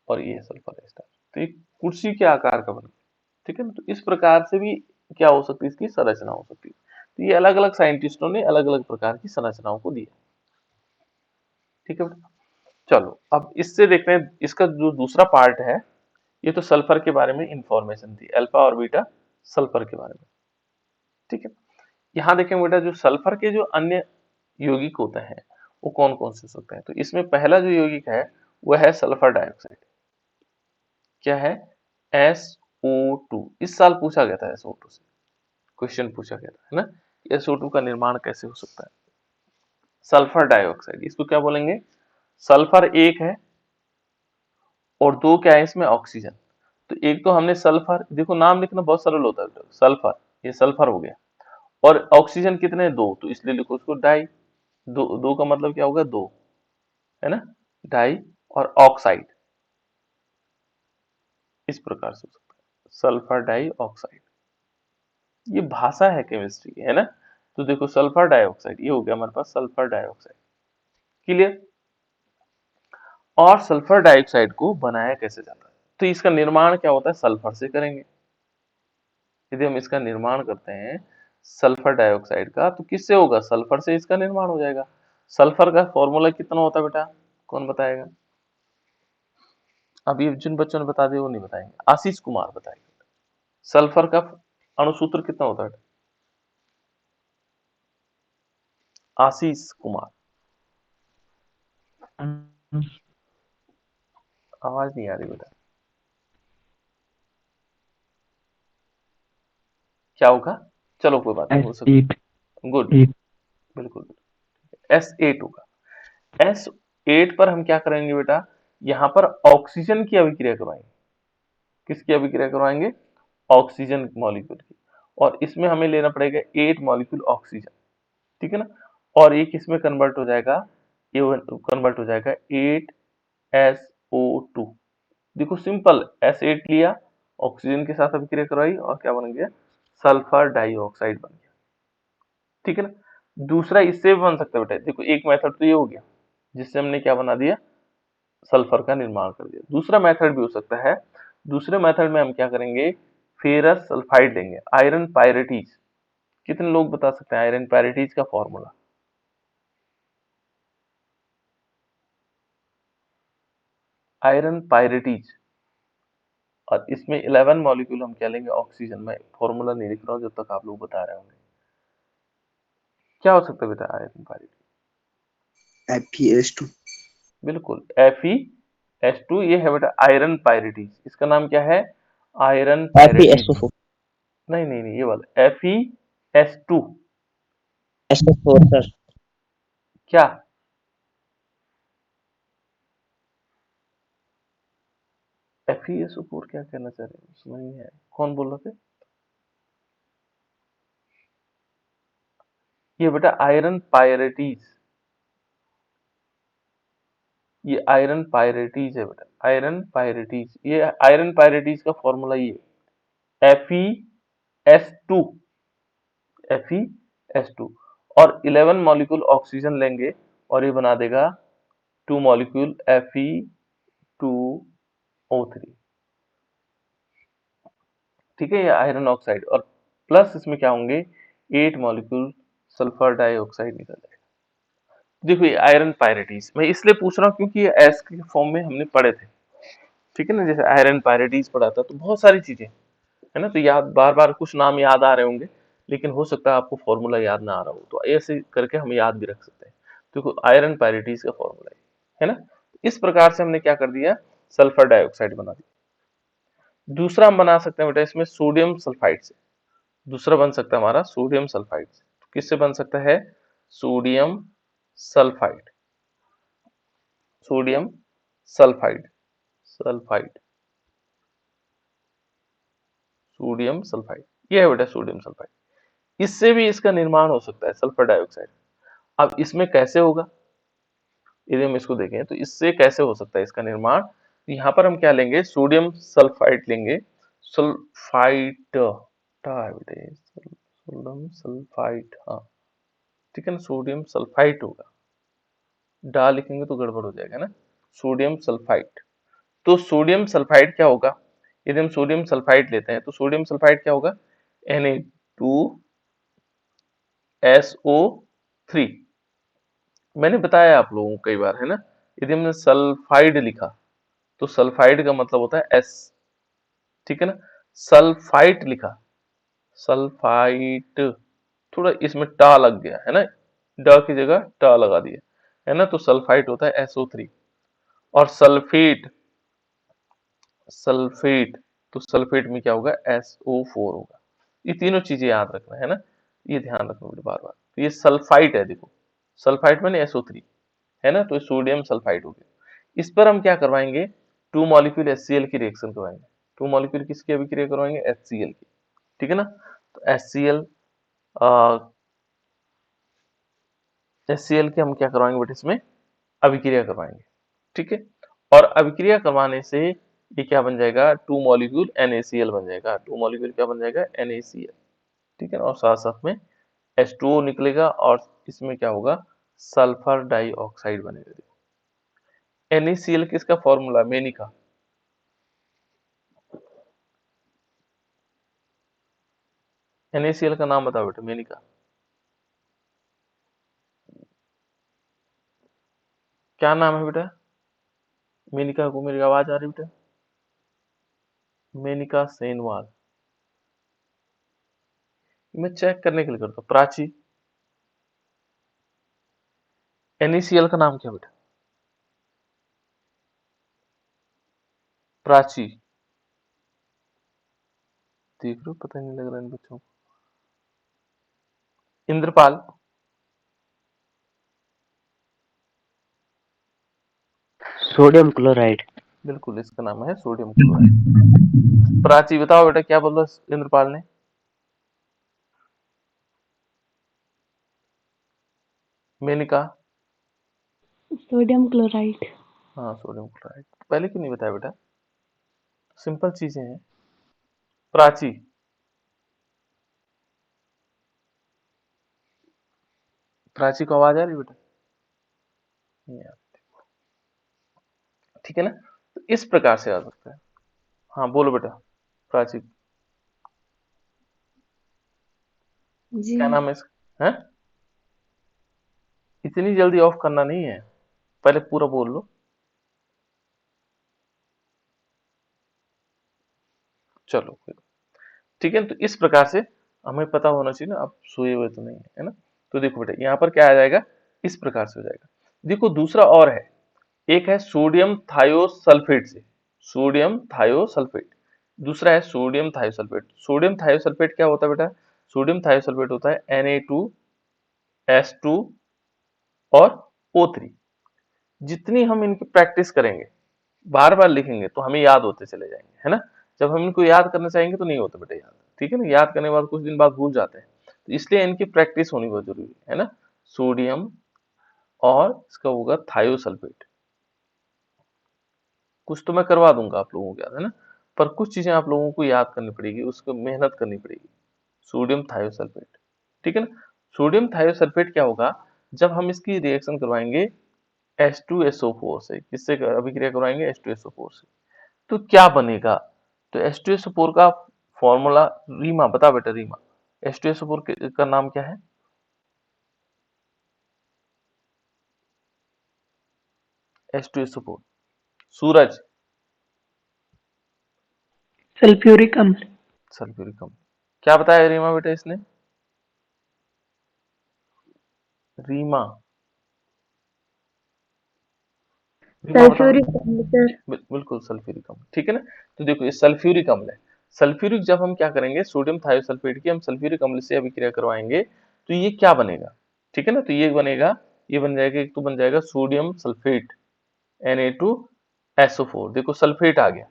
और ये सल्फर इस टाइप। तो ये कुर्सी के आकार का बना। ठीक है ना। तो इस प्रकार से भी क्या हो सकती है, इसकी संरचना हो सकती है। तो ये अलग अलग साइंटिस्टों ने अलग अलग प्रकार की संरचनाओं को दिया। ठीक है बेटा। चलो अब इससे देखते हैं, इसका जो दूसरा पार्ट है, ये तो सल्फर के बारे में इंफॉर्मेशन थी, अल्फा और बीटा सल्फर के बारे में। ठीक है, यहाँ देखें बेटा, जो सल्फर के जो अन्य यौगिक होते हैं वो कौन कौन से हो सकते हैं। तो इसमें पहला जो यौगिक है वह है सल्फर डाइऑक्साइड। क्या है, SO2। इस साल पूछा गया था SO2 से, क्वेश्चन पूछा गया था, है ना। SO2 का निर्माण कैसे हो सकता है, सल्फर डाइऑक्साइड, इसको क्या बोलेंगे, सल्फर एक है और दो क्या है इसमें, ऑक्सीजन। तो एक तो हमने सल्फर, देखो नाम लिखना बहुत सरल होता है, सल्फर, ये सल्फर हो गया, और ऑक्सीजन कितने, दो, तो इसलिए लिखो उसको डाई। दो, दो का मतलब क्या होगा, दो, है ना, डाई और ऑक्साइड, इस प्रकार से हो सकता है सल्फर डाई ऑक्साइड। ये भाषा है केमिस्ट्री की, है ना। तो देखो सल्फर डाइऑक्साइड, ये हो गया हमारे पास सल्फर डाइऑक्साइड, क्लियर। और सल्फर डाइऑक्साइड को बनाया कैसे जाता है, तो इसका निर्माण क्या होता है, सल्फर से करेंगे। यदि हम इसका निर्माण करते हैं सल्फर डाइऑक्साइड का, तो किससे होगा, सल्फर से इसका निर्माण हो जाएगा। सल्फर का फॉर्मूला कितना होता है बेटा, कौन बताएगा? अभी जिन बच्चों ने बता दिया वो नहीं बताएंगे। आशीष कुमार बताएगा। सल्फर का अणुसूत्र कितना होता है? आशीष कुमार, आवाज नहीं आ रही बेटा। क्या होगा? चलो कोई बात नहीं, हो सकता। S8 गुड, 8 बिल्कुल। S8 होगा। S8 पर हम क्या करेंगे बेटा? यहाँ पर ऑक्सीजन की अभिक्रिया करवाएंगे। किसकी अभिक्रिया करवाएंगे? ऑक्सीजन मॉलिक्यूल की। और इसमें हमें लेना पड़ेगा 8 मॉलिक्यूल ऑक्सीजन, ठीक है ना। और ये किस में कन्वर्ट हो जाएगा? ये कन्वर्ट हो जाएगा 8SO2। देखो सिंपल, S8 लिया, ऑक्सीजन के साथ अभिक्रिया करवाई और क्या बन गया? सल्फर डाइऑक्साइड बन गया, ठीक है ना। दूसरा इससे भी बन सकता है बेटा। देखो एक मेथड तो ये हो गया जिससे हमने क्या बना दिया? सल्फर का निर्माण कर दिया। दूसरा मेथड भी हो सकता है। दूसरे मेथड में हम क्या करेंगे? फेरस सल्फाइड लेंगे, आयरन पायरेटीज। कितने लोग बता सकते हैं आयरन पायरेटीज का फॉर्मूला? आयरन पायरेटीज, और इसमें 11 मॉलिक्यूल हम क्या लेंगे? ऑक्सीजन। में फॉर्मूला नहीं लिख रहा हूँ जब तक आप लोग बता रहे होंगे। क्या हो सकता है बेटा आयरन पायरेटीज? FeS2। बिल्कुल, Fe2। ये है बेटा आयरन पायरेटीज। इसका नाम क्या है? आयरन पायरेटीज। FeSO4 नहीं नहीं नहीं, ये वाला Fe2। SO4 sir. क्या? FeSO4 क्या कहना चाह रहे हैं? समझ नहीं आया, कौन बोल रहे थे? ये बेटा आयरन पायरेटीज, ये आयरन पायरेटीज है बेटा। आयरन पायरेटीज, ये आयरन पायरेटीज का फॉर्मूला ये FeS2। Fe2 और 11 मॉलिक्यूल ऑक्सीजन लेंगे और ये बना देगा 2 मॉलिक्यूल Fe2O3, ठीक है। ये आयरन ऑक्साइड, और प्लस इसमें क्या होंगे? 8 मॉलिक्यूल सल्फर डाइऑक्साइड निकल जाएगा। देखो ये आयरन पायरेटीज मैं इसलिए पूछ रहा हूँ क्योंकि ये एस के फॉर्म में हमने पढ़े थे, ठीक है ना। जैसे आयरन पायरेटीज पढ़ा था, तो बहुत सारी चीजें है ना, तो याद बार बार कुछ नाम याद आ रहे होंगे, लेकिन हो सकता है आपको फॉर्मूला याद ना आ रहा हो, तो ऐसे करके हम याद भी रख सकते हैं। देखो आयरन पायरेटीज का फॉर्मूला है ना। इस प्रकार से हमने क्या कर दिया? सल्फर डाइऑक्साइड बना दिया। दूसरा हम बना सकते हैं बेटा इसमें सोडियम सल्फाइड से। दूसरा बन सकता है हमारा सोडियम सल्फाइड से। तो किससे बन सकता है? Sodium sulphide. Sodium sulphide, sulphide, sodium sulphide, ये है बेटा सोडियम सल्फाइड। इससे भी इसका निर्माण हो सकता है सल्फर डाइऑक्साइड। अब इसमें कैसे होगा यदि हम इसको देखें, तो इससे कैसे हो सकता है इसका निर्माण? तो यहाँ पर हम क्या लेंगे? सोडियम सल्फाइड लेंगे। सल्फाइड सोडियम सल्फाइड, हाँ ठीक है ना। सोडियम सल्फाइड होगा, डा लिखेंगे तो गड़बड़ हो जाएगा ना। Sodium sulphide. तो सोडियम सल्फाइड क्या होगा? यदि हम सोडियम सल्फाइड लेते हैं तो सोडियम सल्फाइड क्या होगा? Na2SO3। मैंने बताया आप लोगों को कई बार, है ना। यदि हमने सल्फाइड लिखा तो सल्फाइड का मतलब होता है S, ठीक है ना। सल्फाइट लिखा, सल्फाइट, थोड़ा इसमें टा लग गया है ना, ड की जगह टा लगा दिया है ना, तो सल्फाइट होता है SO3। और सल्फेट, सल्फेट, तो सल्फेट में क्या होगा? SO4 होगा। ये तीनों चीजें याद रखना है ना, ये ध्यान रखना बार बार। तो ये सल्फाइट है, देखो सल्फाइट माने SO3 है ना, तो सोडियम सल्फाइड हो गया। इस पर हम क्या करवाएंगे? 2 मॉलिक्यूल HCl की रिएक्शन करवाएंगे। 2 मॉलिक्यूल किसकी अभिक्रिया करवाएंगे? HCl की, ठीक है ना। तो HCl की हम क्या करवाएंगे बेटा? इसमें अभिक्रिया करवाएंगे, ठीक है। और अभिक्रिया करवाने से ये क्या बन जाएगा? 2 मॉलिक्यूल NaCl बन जाएगा। 2 मॉलिक्यूल क्या बन जाएगा? NaCl, ठीक है ना। और साथ साथ में H2O निकलेगा और इसमें क्या होगा? सल्फर डाइऑक्साइड बनेगा। NaCl किसका फॉर्मूला? मेनी का। NaCl का नाम बताओ बेटा, मेनी का क्या नाम है बेटा? मेनिका को मेरी आवाज आ रही बेटा? मेनिका सेनवाल। मैं चेक करने के लिए करता हूँ। प्राची, एनएसीएल का नाम क्या बेटा? प्राची, देख रहे हो, पता नहीं लग रहा इन बच्चों को। Indrapal, sodium chloride. बिल्कुल इसका नाम है सोडियम क्लोराइड। प्राची बताओ बेटा क्या बोला इंद्रपाल ने? Menika, sodium chloride. हाँ सोडियम क्लोराइड। पहले क्यों नहीं बताया बेटा? सिंपल चीजें हैं। प्राची, प्राची को आवाज आ रही बेटा? नहीं आ रही। ठीक है ना, तो इस प्रकार से आ सकता है। हाँ बोलो बेटा प्राची, जी क्या नाम है इसका? है, इतनी जल्दी ऑफ करना नहीं है, पहले पूरा बोल लो। चलो ठीक है, तो इस प्रकार से हमें पता होना चाहिए ना, आप सोए हुए तो नहीं है ना। तो देखो बेटा यहाँ पर क्या आ जाएगा, इस प्रकार से हो जाएगा। देखो दूसरा और है, एक है सोडियम थायोसल्फेट से, सोडियम थायोसल्फेट। दूसरा है सोडियम थायोसल्फेट। सोडियम थायोसल्फेट क्या होता है बेटा? सोडियम थायोसल्फेट होता है Na2S2 और O3। जितनी हम इनकी प्रैक्टिस करेंगे, बार बार लिखेंगे, तो हमें याद होते चले जाएंगे, है ना। जब हम इनको याद करना चाहेंगे तो नहीं होते बेटा याद, ठीक है ना। याद करने के बाद कुछ दिन बाद भूल जाते हैं, तो इसलिए इनकी प्रैक्टिस होनी बहुत जरूरी है ना। सोडियम और इसका होगा थायोसल्फेट। कुछ तो मैं करवा दूंगा आप लोगों को याद, है ना, पर कुछ चीजें आप लोगों को याद करनी पड़ेगी, उसको मेहनत करनी पड़ेगी। सोडियम थायोसल्फेट, ठीक है ना। सोडियम थायोसल्फेट क्या होगा, जब हम इसकी रिएक्शन करवाएंगे H2SO4 से, किससे अभिक्रिया करवाएंगे? H2SO4 से, तो क्या बनेगा? तो H2SO4 का फॉर्मूला, रीमा बता बेटा, रीमा H2SO4 का नाम क्या है? H2SO4, सूरज, सल्फ्यूरिक अम्ल। सल्फ्यूरिक अम्ल। क्या बताया रीमा बेटा इसने? रीमा, रीमा बताओ। सल्फ्यूरिक अम्ल सर। बिल्कुल सल्फ्यूरिक अम्ल, ठीक है ना। तो देखो ये सल्फ्यूरिक अम्ल है। सल्फ्यूरिक जब हम क्या करेंगे, सोडियम थायोसल्फेट की हम सल्फ्यूरिक अम्ल से अभिक्रिया करवाएंगे, तो ये क्या बनेगा, ठीक है ना। तो ये बनेगा, ये बन जाएगा, एक तो बन जाएगा सोडियम सल्फेट Na2SO4। देखो सल्फेट आ गया,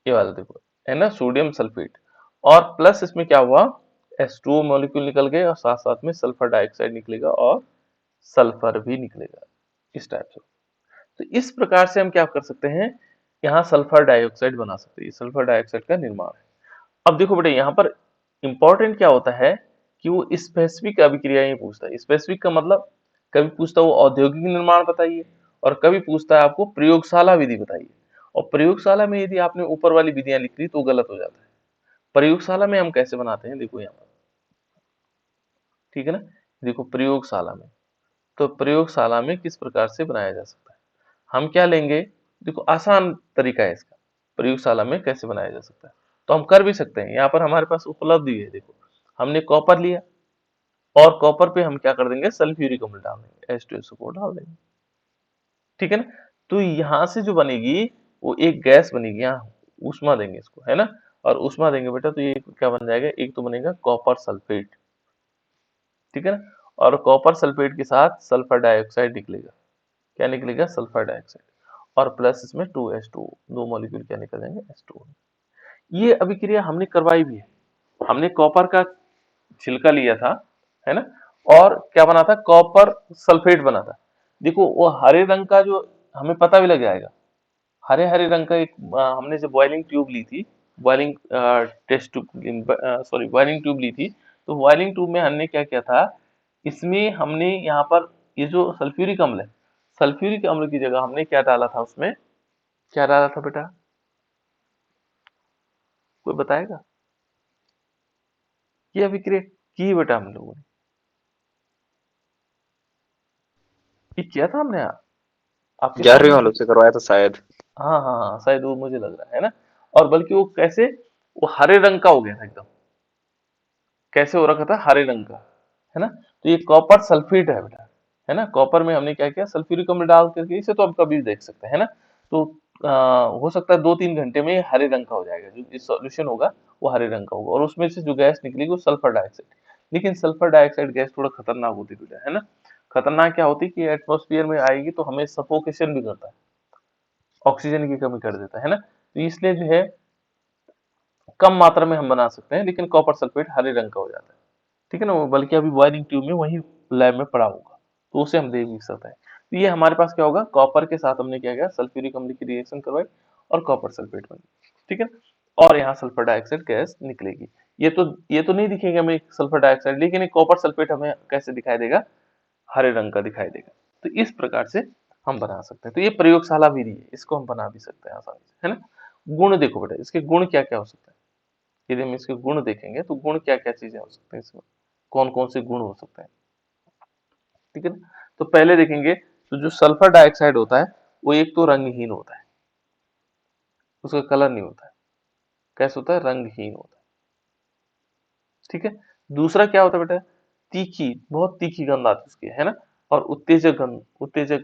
ये वाला देखो, है ना, सोडियम सल्फेट। और प्लस इसमें क्या हुआ, H2O मॉलिक्यूल निकल गए और साथ साथ में सल्फर डाइऑक्साइड निकलेगा और सल्फर भी निकलेगा, इस टाइप से। तो इस प्रकार से हम क्या कर सकते हैं, यहाँ सल्फर डाइऑक्साइड बना सकते हैं। सल्फर डाइऑक्साइड का निर्माण है। अब देखो बेटे यहाँ पर इंपॉर्टेंट क्या होता है कि वो स्पेसिफिक अभिक्रियाएं पूछता है। स्पेसिफिक का मतलब, कभी पूछता है वो औद्योगिक निर्माण बताइए, और कभी पूछता है आपको प्रयोगशाला विधि बताइए। और प्रयोगशाला में यदि आपने ऊपर वाली विधियां लिख ली तो गलत हो जाता है। प्रयोगशाला में हम कैसे बनाते हैं, देखो यहाँ पर, ठीक है ना। देखो प्रयोगशाला में, तो प्रयोगशाला में किस प्रकार से बनाया जा सकता है, हम क्या लेंगे, देखो आसान तरीका है इसका, प्रयोगशाला में कैसे बनाया जा सकता है। तो हम कर भी सकते हैं, यहाँ पर हमारे पास उपलब्ध ही है। देखो हमने कॉपर लिया, और कॉपर पे हम क्या कर देंगे, सल्फ्यूरिक अम्ल डाल देंगे, H2SO4 डाल देंगे, ठीक है ना। तो यहाँ से जो बनेगी वो एक गैस बनेगी, यहाँ ऊष्मा देंगे इसको, है ना। और ऊष्मा देंगे बेटा, तो ये क्या बन जाएगा, एक तो बनेगा कॉपर सल्फेट, ठीक है ना। और कॉपर सल्फेट के साथ सल्फर डाइऑक्साइड निकलेगा, क्या निकलेगा, सल्फर डाइऑक्साइड। और प्लस इसमें 2H2, दो मॉलिक्यूल क्या निकल जाएंगे, H2O। ये अभिक्रिया हमने करवाई भी है। हमने कॉपर का छिलका लिया था, है ना, और क्या बना था, कॉपर सल्फेट बना था। देखो वो हरे रंग का, जो हमें पता भी लग जाएगा, हरे हरे रंग का एक हमने जब बॉइलिंग ट्यूब ली थी, boiling test tube, sorry boiling tube ली थी, तो बॉइलिंग ट्यूब में हमने क्या किया था, इसमें हमने यहाँ पर ये जो सल्फ्यूरिक अम्ल है, सल्फ्यूरिक अम्ल की जगह हमने क्या डाला था, उसमें क्या डाला था बेटा, कोई बताएगा? ये अभिक्रिया की बेटा हम लोगों ने, ये किया था हमने, आपके 11वीं सामने वालों से करवाया था शायद। हाँ हाँ हाँ, शायद वो मुझे लग रहा है ना। और बल्कि वो कैसे, वो हरे रंग का हो गया था एकदम, कैसे हो रखा था, हरे रंग का, है ना। तो ये कॉपर सल्फेट है बेटा, है ना। कॉपर में हमने क्या किया, सल्फ्यूरिक अम्ल डाल करके, इसे तो हम कभी भी देख सकते हैं, है ना। तो हो सकता है 2-3 घंटे में ये हरे रंग का हो जाएगा, जो ये सॉल्यूशन होगा वो हरे रंग का होगा, और उसमें से जो गैस निकलेगी वो सल्फर डाइऑक्साइड। लेकिन सल्फर डाइऑक्साइड गैस थोड़ा खतरनाक होती है बेटा, है ना। खतरनाक क्या होती है कि एटमॉस्फेयर में आएगी तो हमें सफोकेशन भी करता है, ऑक्सीजन की कमी कर देता है ना। तो इसलिए जो है कम मात्रा में हम बना सकते हैं, लेकिन कॉपर सल्फेट हरे रंग का हो जाता है, ठीक है ना। वो बल्कि अभी बॉइलिंग ट्यूब में वही लैब में पड़ा होगा, तो उसे हम देख भी सकते हैं। तो ये हमारे पास क्या होगा, कॉपर के साथ हमने क्या किया, सल्फ्यूरिक अम्ल की रिएक्शन करवाई और कॉपर सल्फेट बन गया, ठीक है। और यहाँ सल्फर डाइऑक्साइड गैस निकलेगी। ये तो नहीं दिखेगा हमें सल्फर डाइऑक्साइड, लेकिन एक कॉपर सल्फेट हमें कैसे दिखाई देगा, हरे रंग का दिखाई देगा। तो इस प्रकार से हम बना सकते हैं। तो ये प्रयोगशाला विधि है, इसको हम बना भी सकते हैं आसानी से, है ना। गुण देखो बेटा, इसके गुण क्या क्या हो सकते हैं। यदि हम इसके गुण देखेंगे तो गुण क्या क्या चीजें हो सकते हैं इसमें, कौन कौन से गुण हो सकते हैं, ठीक है ना। तो पहले देखेंगे, तो जो सल्फर डाइऑक्साइड होता है वो एक तो रंगहीन होता है, उसका कलर नहीं होता है। कैसे होता है, रंगहीन होता है, ठीक है। दूसरा क्या होता है बेटा, तीखी, बहुत तीखी गंध आती है उसकी, है ना। और उत्तेजक गंध, उत्तेजक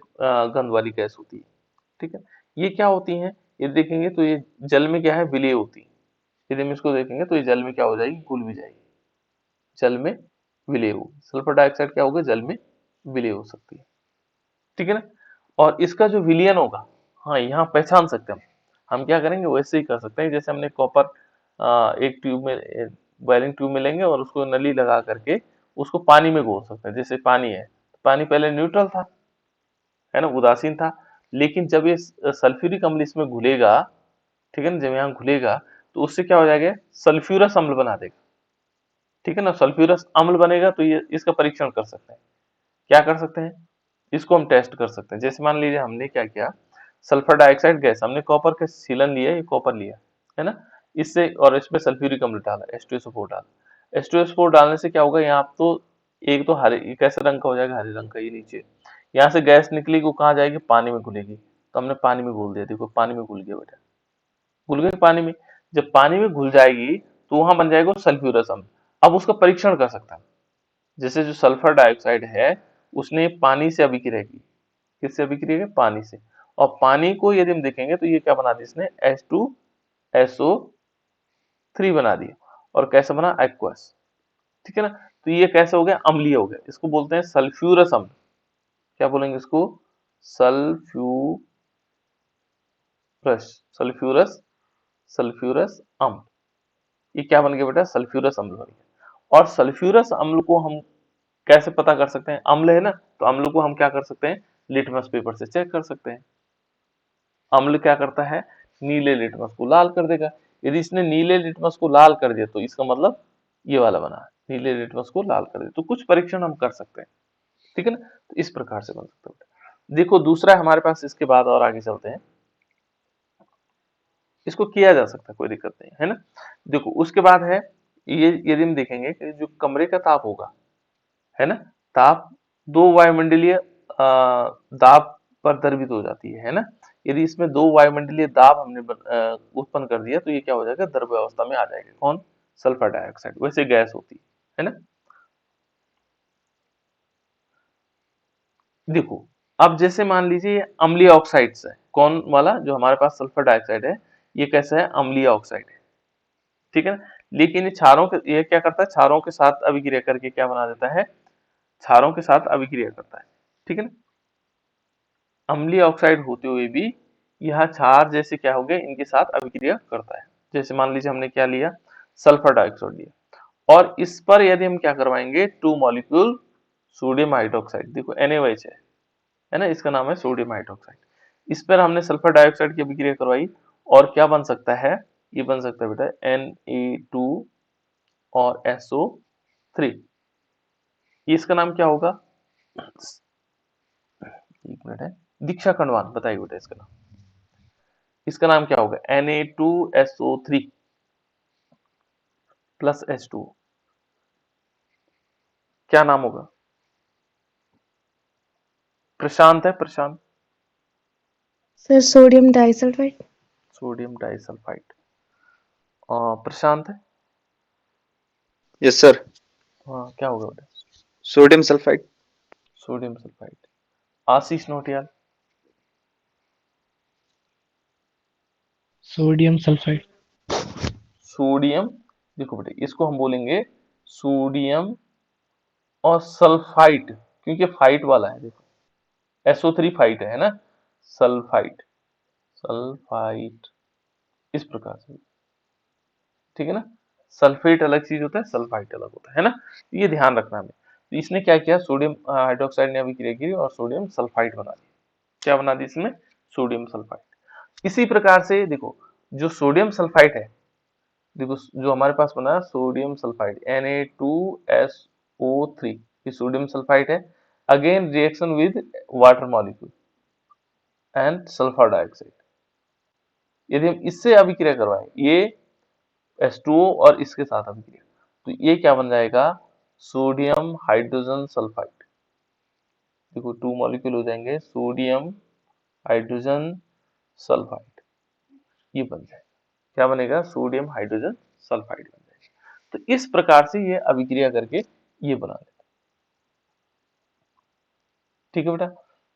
गंध वाली गैस होती है, ठीक है। ये क्या होती है, ये देखेंगे तो ये जल में क्या है, विलेय होती है। यदि हम इसको देखेंगे तो ये जल में क्या हो जाएगी, घुल भी जाएगी, जल में विलेय होगी। सल्फर डाइऑक्साइड क्या होगा, जल में विलेय हो सकती है, ठीक है ना। और इसका जो विलयन होगा, हाँ यहाँ पहचान सकते हैं हम क्या करेंगे, वैसे ही कर सकते हैं जैसे हमने कॉपर एक ट्यूब में, बॉइलिंग ट्यूब में लेंगे और उसको नली लगा करके उसको पानी में घोल सकते हैं। जैसे पानी है, पानी पहले न्यूट्रल था, है ना, उदासीन था, लेकिन जब ये सल्फ्यूरिक अम्ल इसमें घुलेगा, ठीक है ना, जब यहाँ घुलेगा तो उससे क्या हो जाएगा, सल्फ्यूरस अम्ल बना देगा, ठीक है ना। सल्फ्यूरस अम्ल बनेगा तो ये इसका परीक्षण कर सकते हैं। क्या कर सकते हैं, इसको हम टेस्ट कर सकते हैं। जैसे मान लीजिए हमने क्या किया, सल्फर डाइऑक्साइड गैस, हमने कॉपर का सीलन लिया, ये कॉपर लिया, है ना। इससे और इसमें सल्फ्यूरिक अम्ल डाला, H2SO4 डाला। H2SO4 डालने से क्या होगा, यहाँ तो एक तो हरे, ये कैसे रंग का हो जाएगा, हरे रंग का। ये नीचे यहाँ से गैस निकलेगी, वो कहाँ जाएगी, पानी में घुलेगी। तो हमने पानी में घोल दिया, देखो पानी में घुल गया बेटा, घुल गई पानी में। जब पानी में घुल जाएगी तो वहां बन जाएगा सल्फ्यूरस अम्ल। अब उसका परीक्षण कर सकता है। जैसे जो सल्फर डाइऑक्साइड है उसने पानी से अभिक्रिया की, किससे अभिक्रिया की, पानी से। और पानी को यदि हम देखेंगे तो ये क्या बना दिया इसने, H2SO3 बना दिया। और कैसे बना, एक्वस, ठीक है ना। तो ये कैसे हो गया, अम्लीय हो गया, इसको बोलते हैं सल्फ्यूरस अम्ल। क्या बोलेंगे इसको, सल्फ्यूरस, सल्फ्यूरस, सल्फ्यूरस अम्ल। ये क्या बन गया बेटा, सल्फ्यूरस अम्ल बन गया। और सल्फ्यूरस अम्ल को हम कैसे पता कर सकते हैं, अम्ल है ना, तो अम्ल को हम क्या कर सकते हैं, लिटमस पेपर से चेक कर सकते हैं। अम्ल क्या करता है, नीले लिटमस को लाल कर देगा। यदि इसने नीले लिटमस को लाल कर दिया तो इसका मतलब ये वाला बना है, नीले लिटमस को लाल कर दिया। तो कुछ परीक्षण हम कर सकते हैं, ठीक है ना। तो इस प्रकार से बन सकता है। देखो दूसरा हमारे पास, इसके बाद और आगे चलते हैं, इसको किया जा सकता है, कोई दिक्कत नहीं है ना। देखो उसके बाद है, ये यदि हम देखेंगे कि जो कमरे का ताप होगा, है ना, ताप दो वायुमंडलीय दाब पर द्रवित हो जाती है ना। यदि इसमें दो वायुमंडलीय दाब हमने उत्पन्न कर दिया तो ये क्या हो जाएगा, द्रव्य अवस्था में आ जाएगा, कौन, सल्फर डाइऑक्साइड। वैसे गैस होती है ना। देखो अब जैसे मान लीजिए ये अम्लीय ऑक्साइड्स है, कौन वाला, जो हमारे पास सल्फर डाइऑक्साइड है, ये कैसा है, अम्लीय ऑक्साइड है, ठीक है ना। लेकिन ये क्षारों के, ये क्या करता है, क्षारों के साथ अभिक्रिया करके क्या बना देता है, क्षारों के साथ अभिक्रिया करता है, ठीक है ना। अम्लीय ऑक्साइड होते हुए भी यह क्षार जैसे क्या हो गए, इनके साथ अभिक्रिया करता है। जैसे मान लीजिए हमने क्या लिया, सल्फर डाइऑक्साइड लिया, और इस पर यदि हम क्या करवाएंगे, 2 मॉलिक्यूल सोडियम हाइड्रोक्साइड, देखो NaOH है ना, इसका नाम है सोडियम हाइड्रोक्साइड। इस पर हमने सल्फर डाइऑक्साइड की अभिक्रिया करवाई, और क्या बन सकता है, ये बन सकता है बेटा Na2 और SO3। ये इसका नाम क्या होगा, एक मिनट है, दीक्षा कण्वान, बताइए बेटा इसका नाम, इसका नाम क्या होगा, Na2SO3 प्लस H2, क्या नाम होगा, प्रशांत है, Prashant, sir sodium disulphide. Sodium disulphide. Prashant है? Yes sir. हाँ, क्या होगा बेटा? Sodium sulphide. Sodium sulphide. Ashish Notiyal? Sodium sulphide. Sodium, देखो बेटे इसको हम बोलेंगे सोडियम और सल्फाइड, क्योंकि फाइट वाला है। देखो SO3 फाइट है ना, सल्फाइड, सल्फाइड इस प्रकार से, ठीक है ना। सल्फेट अलग चीज होता है, सल्फाइड अलग होता है ना, ये ध्यान रखना हमें। तो इसने क्या किया, सोडियम हाइड्रोक्साइड ने अभिक्रिया की और सोडियम सल्फाइड बना दिया। क्या बना दी इसमें? Sodium sulphide. इसी प्रकार से देखो जो सोडियम सल्फाइड है, देखो जो हमारे पास बना है सोडियम सल्फाइड Na2SO3, ये सोडियम सल्फाइड है। Again reaction with water molecule and sulphur dioxide. यदि हम इससे अभिक्रिया करवाएं, ये H2O और इसके साथ अभिक्रिया, तो ये क्या बन जाएगा? Sodium hydrogen sulphide. देखो 2 मॉलिक्यूल हो जाएंगे सोडियम हाइड्रोजन सल्फाइड, ये बन जाएगा। क्या बनेगा? सोडियम हाइड्रोजन सल्फाइड बन जाएगा। तो इस प्रकार से ये अभिक्रिया करके ये बना लेता है। ठीक है बेटा,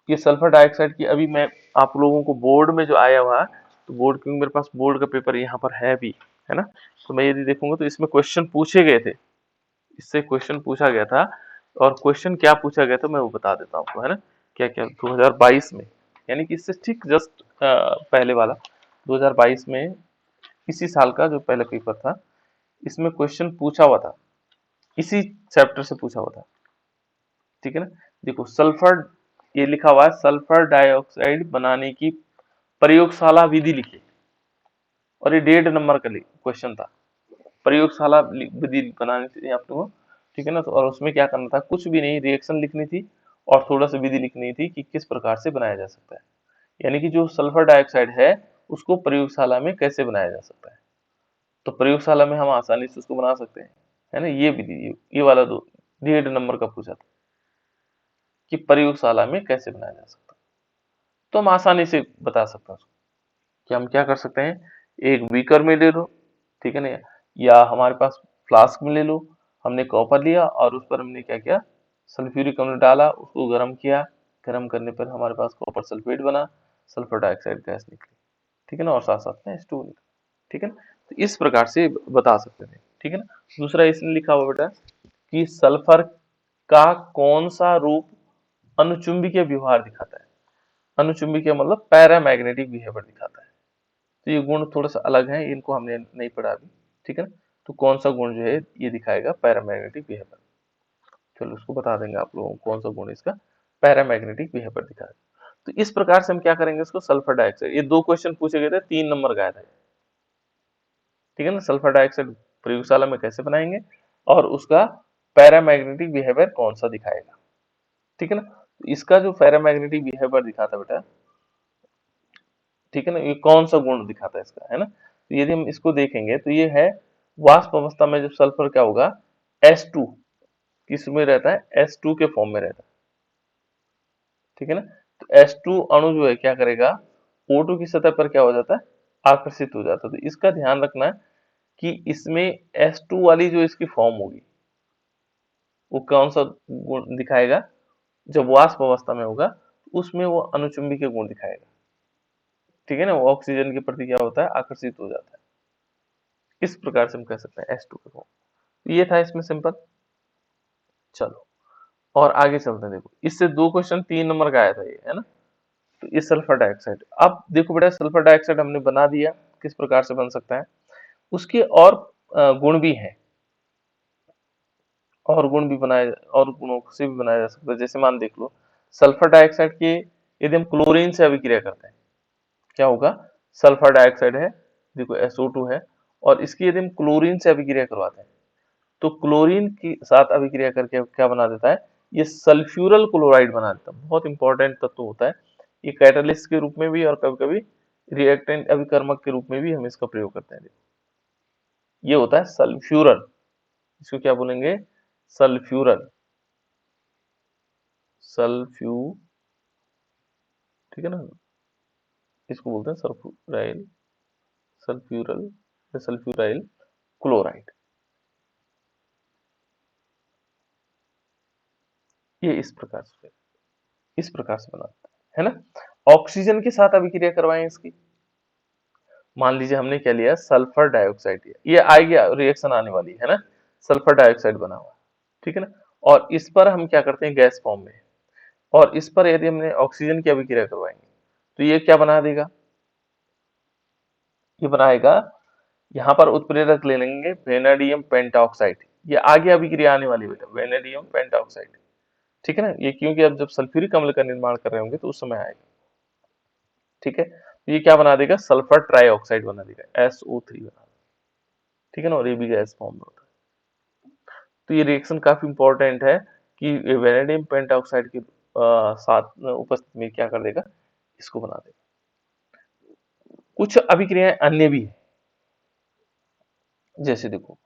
ये सल्फर डाइऑक्साइड की अभी मैं आप लोगों को बोर्ड में जो आया हुआ, तो बोर्ड, क्योंकि मेरे पास बोर्ड का पेपर यहाँ पर है भी, है ना, तो मैं यदि देखूंगा तो इसमें क्वेश्चन पूछे गए थे, इससे क्वेश्चन पूछा गया था। और क्वेश्चन क्या पूछा गया था मैं वो बता देता हूँ आपको, है ना। क्या क्या 2022 में, यानी कि इससे ठीक जस्ट पहले वाला 2022 में, इसी साल का जो पहला पेपर था, इसमें क्वेश्चन पूछा हुआ था, इसी चैप्टर से पूछा हुआ था। ठीक है ना। देखो सल्फर, ये लिखा हुआ है सल्फर डाइऑक्साइड बनाने की प्रयोगशाला विधि लिखी, और ये 1.5 नंबर का क्वेश्चन था। प्रयोगशाला विधि बनानी थी आप लोगों को, ठीक है ना। तो और उसमें क्या करना था, कुछ भी नहीं, रिएक्शन लिखनी थी और थोड़ा सा विधि लिखनी थी कि किस प्रकार से बनाया जा सकता है, यानी कि जो सल्फर डाइऑक्साइड है उसको प्रयोगशाला में कैसे बनाया जा सकता है। तो प्रयोगशाला में हम आसानी से उसको बना सकते हैं, है ना। ये विधि, ये वाला 1.5 नंबर का पूछा था कि प्रयोगशाला में कैसे बनाया जा सकता है, तो हम आसानी से बता सकते हैं उसको। कि हम क्या कर सकते हैं, एक बीकर में ले लो, ठीक है ना, या हमारे पास फ्लास्क में ले लो। हमने कॉपर लिया और उस पर हमने क्या किया, सल्फ्यूरिक अम्ल डाला, उसको गर्म किया, गर्म करने पर हमारे पास कॉपर सल्फेट बना, सल्फर डाइऑक्साइड गैस निकली, ठीक है ना, और साथ साथ में H2O निकला, ठीक है ना। तो इस प्रकार से बता सकते थे, ठीक है ना। दूसरा इसने लिखा हुआ बेटा कि सल्फर का कौन सा रूप अनुचुंबकीय व्यवहार दिखाता है। अनुचुंबकीय मतलब पैरामैग्नेटिक बिहेवियर दिखाता है। तो ये गुण थोड़ा सा अलग है, इनको हमने नहीं पढ़ा अभी, ठीक है ना। तो कौन सा गुण जो है ये दिखाएगा पैरामैग्नेटिक बिहेवियर, चलो उसको बता देंगे आप लोगों को कौन सा गुण इसका पैरामैग्नेटिक बिहेवियर दिखाएगा। तो इस प्रकार से हम क्या करेंगे इसको, सल्फर डाइऑक्साइड, ये 2 क्वेश्चन पूछे गए थे, 3 नंबर का आया था, ठीक है ना। सल्फर डाइऑक्साइड प्रयोगशाला में कैसे बनाएंगे और उसका पैरामैग्नेटिक बिहेवियर कौन सा दिखाएगा, ठीक है ना। तो इसका जो पैरामैग्नेटिक बिहेवियर दिखाता है बेटा, ठीक है ना, ये कौन सा गुण दिखाता है इसका, है ना। तो यदि हम इसको देखेंगे तो ये है वाष्प अवस्था में जब सल्फर क्या होगा, H2 किस में रहता है, H2 के फॉर्म में रहता है, ठीक है ना। तो H2 अणु जो है क्या करेगा, O2 की सतह पर क्या हो जाता है, आकर्षित हो जाता है। तो इसका ध्यान रखना है कि इसमें H2 वाली जो इसकी फॉर्म होगी वो कौन सा गुण दिखाएगा, जब वाष्प अवस्था में होगा उसमें वो अनुचुंबकीय गुण दिखाएगा, ठीक है ना, वो ऑक्सीजन के प्रति क्या होता है, आकर्षित हो जाता है। इस प्रकार से हम कह सकते हैं H2 के फॉर्म। ये था इसमें सिंपल। चलो और आगे चलते हैं, देखो इससे 2 क्वेश्चन 3 नंबर का आया था ये, है ना। तो ये सल्फर डाइऑक्साइड, अब देखो बेटा सल्फर डाइऑक्साइड हमने बना दिया, किस प्रकार से बन सकता है, उसके और गुण भी हैं, और गुण भी बनाए, और गुणों से भी बनाया जा सकता है। जैसे मान देख लो सल्फर डाइऑक्साइड के यदि हम क्लोरीन से अभिक्रिया करते हैं, क्या होगा, सल्फर डाइऑक्साइड है, देखो SO2 है, और इसकी यदि हम क्लोरीन से अभिक्रिया करवाते हैं तो क्लोरीन के साथ अभिक्रिया करके क्या बना देता है, ये सल्फ्यूरल क्लोराइड बना देता है। बहुत इंपॉर्टेंट तत्व होता है ये, कैटलिस्ट के रूप में भी और कभी कभी रिएक्टेंट अभिकर्मक के रूप में भी हम इसका प्रयोग करते हैं। ये होता है सल्फ्यूरल, इसको क्या बोलेंगे, सल्फ्यूरल, सल्फ्यू, ठीक है ना, इसको बोलते हैं सल्फ्यूराइल सल्फ्यूरल या सल्फ्यूराइल क्लोराइड। ये इस प्रकार से बनाता है ना। ऑक्सीजन के साथ अभिक्रिया करवाएं इसकी। मान लीजिए हमने क्या लिया, सल्फर डाइऑक्साइड लिया, ये आ गया रिएक्शन आने वाली है ना, सल्फर डाइऑक्साइड बना हुआ, ठीक है ना। और इस पर हम क्या करते हैं, गैस फॉर्म में, और इस पर यदि हमने ऑक्सीजन की अभिक्रिया करवाएंगे तो ये क्या बना देगा, ये बनाएगा, यहाँ पर उत्प्रेरक ले लेंगे वेनेडियम पेंटाऑक्साइड। ये आगे अभिक्रिया आने वाली बेटा, वेनेडियम पेंटाऑक्साइड, ठीक है ना। ये क्योंकि अब जब सल्फ्यूरिक अम्ल का निर्माण कर रहे होंगे तो उस समय आएगा, ठीक है। तो ये क्या बना देगा, सल्फर ट्राइऑक्साइड बना देगा, SO3 बना देगा, ठीक है ना। और ये भी गैस फॉर्म में होता है। तो ये रिएक्शन काफी इंपॉर्टेंट है कि वेनेडियम पेंटाऑक्साइड के साथ उपस्थिति में क्या कर देगा, इसको बना देगा। कुछ अभिक्रियाएं अन्य भी है, जैसे देखो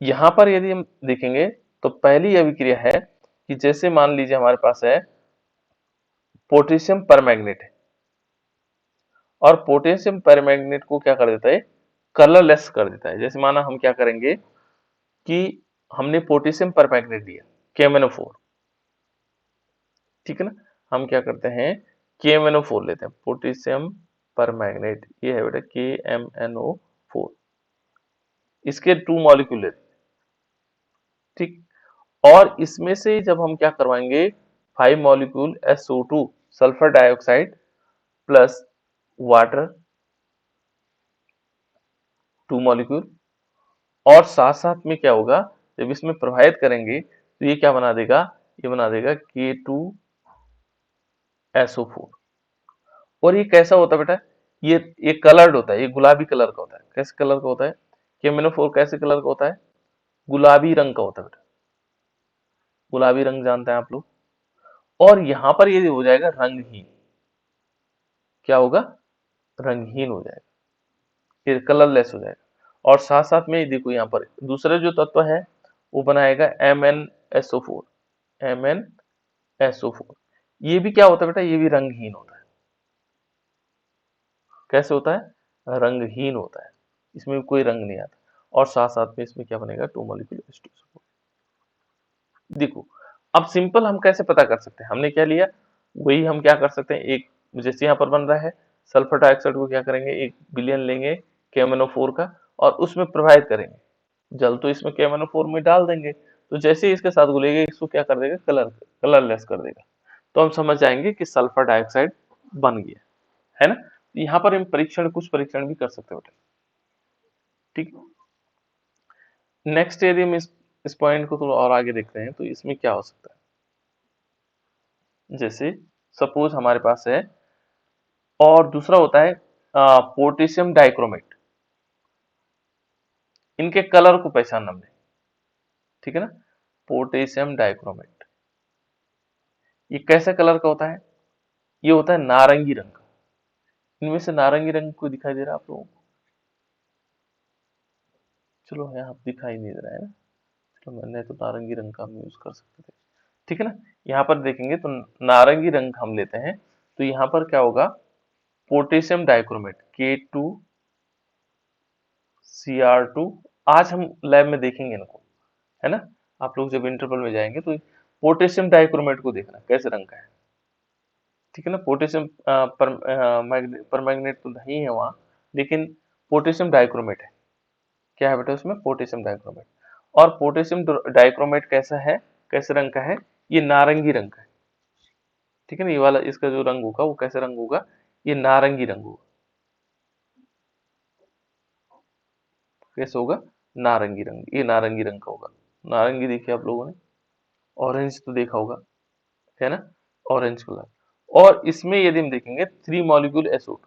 यहां पर यदि हम देखेंगे तो पहली अभिक्रिया है कि जैसे मान लीजिए हमारे पास है पोटेशियम परमैंगनेट है, और पोटेशियम परमैंगनेट को क्या कर देता है, कलरलेस कर देता है। जैसे माना हम क्या करेंगे कि हमने पोटेशियम परमैंगनेट दिया KMnO4, ठीक है ना। हम क्या करते हैं, KMnO4 लेते हैं, पोटेशियम परमैंगनेट, ये है बेटा KMnO4, इसके 2 मॉलिक्यूल लेते हैं, ठीक। और इसमें से जब हम क्या करवाएंगे 5 molecule SO2 sulphur dioxide plus water 2 molecule, और साथ साथ में क्या होगा, जब इसमें प्रवाहित करेंगे तो ये क्या बना देगा, ये बना देगा K2SO4। और ये कैसा होता है बेटा, ये कलर्ड होता है, ये गुलाबी कलर का होता है। कैसे कलर का होता है, KMnO4 कैसे कलर का होता है, गुलाबी रंग का होता है बेटा, गुलाबी रंग जानते हैं आप लोग। और यहां पर ये हो जाएगा रंगहीन, क्या होगा, रंगहीन हो जाएगा, ये कलरलेस हो जाएगा। और साथ साथ में देखो यहाँ पर दूसरा जो तत्व है वो बनाएगा MnSO4, MnSO4। ये भी क्या होता है बेटा, ये भी रंगहीन होता है। कैसे होता है, रंगहीन होता है, इसमें भी कोई रंग नहीं आता। और साथ साथ में इसमें क्या बनेगा, 2 मॉलिक्यूल H2SO4। देखो अब सिंपल हम कैसे पता कर सकते हैं, हमने क्या लिया वही हम क्या कर सकते हैं, एक जैसे यहाँ पर बन रहा है सल्फर डाइऑक्साइड को क्या करेंगे, 1 बिलियन लेंगे KMnO4 का और उसमें प्रवाहित करेंगे, जल तो इसमें KMnO4 में डाल देंगे, तो जैसे ही इसके साथ घुलेगा इसको क्या कर देगा, कलरलेस कर देगा। तो हम समझ जाएंगे कि सल्फर डाइऑक्साइड बन गया है ना। यहाँ पर हम कुछ परीक्षण भी कर सकते हैं बेटा, ठीक। नेक्स्ट यदि हम इस पॉइंट को थोड़ा और आगे देखते हैं तो इसमें क्या हो सकता है, जैसे सपोज हमारे पास है, और दूसरा होता है पोटेशियम डाइक्रोमेट। इनके कलर को पहचानना हमने, ठीक है ना, पोटेशियम डाइक्रोमेट ये कैसे कलर का होता है, ये होता है नारंगी रंग का। इनमें से नारंगी रंग को दिखाई दे रहा है आप लोगों को, चलो यहाँ दिखाई नहीं दे रहा है ना, चलो मैंने तो नारंगी रंग का हम यूज कर सकते थे, ठीक है ना। यहाँ पर देखेंगे तो नारंगी रंग हम लेते हैं, तो यहाँ पर क्या होगा, पोटेशियम डाइक्रोमेट K2Cr2। आज हम लैब में देखेंगे इनको, है ना। आप लोग जब इंटरवल में जाएंगे तो पोटेशियम डाइक्रोमेट को देखना कैसे रंग का है, ठीक है ना। पोटेशियम परमैंगनेट तो नहीं है वहां, लेकिन पोटेशियम डाइक्रोमेट है, क्या है बेटा उसमें, पोटेशियम डाइक्रोमेट। और पोटेशियम डाइक्रोमेट कैसा है, कैसे रंग का है, ये नारंगी रंग का है, ठीक है ना। ये वाला इसका जो रंग होगा वो कैसे रंग होगा, ये नारंगी रंग होगा। कैसे होगा, नारंगी रंग, ये नारंगी रंग का होगा। नारंगी देखिए आप लोगों ने, ऑरेंज तो देखा होगा, है ना, ऑरेंज कलर। और इसमें यदि हम देखेंगे 3 मॉलिक्यूल SO2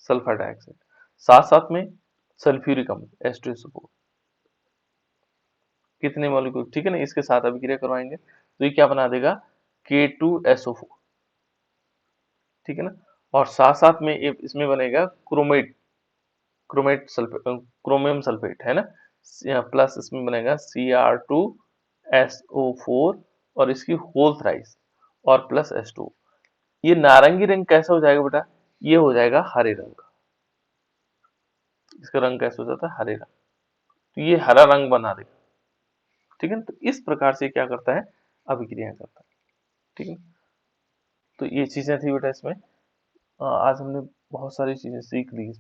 सल्फर डाइऑक्साइड, साथ साथ में सल्फ्यूरिक अम्ल H2SO4, कितने मॉलिक्यूल, ठीक है ना, इसके साथ अभिक्रिया करवाएंगे तो ये क्या बना देगा, K2SO4, ठीक है ना। और साथ साथ में इसमें बनेगा क्रोमियम सल्फेट, है ना, प्लस इसमें बनेगा Cr2SO4 और इसकी होल थ्राइस और प्लस H2। ये नारंगी रंग कैसा हो जाएगा बेटा, ये हो जाएगा हरे रंग का। इसका रंग कैसे हो जाता है? हरे रंग। तो ये हरा रंग बना देगा। ठीक है ना? तो इस प्रकार से क्या करता है? अभिक्रिया करता है। ठीक है, तो ये चीजें थी बेटा इसमें। आज हमने बहुत सारी चीजें सीख ली।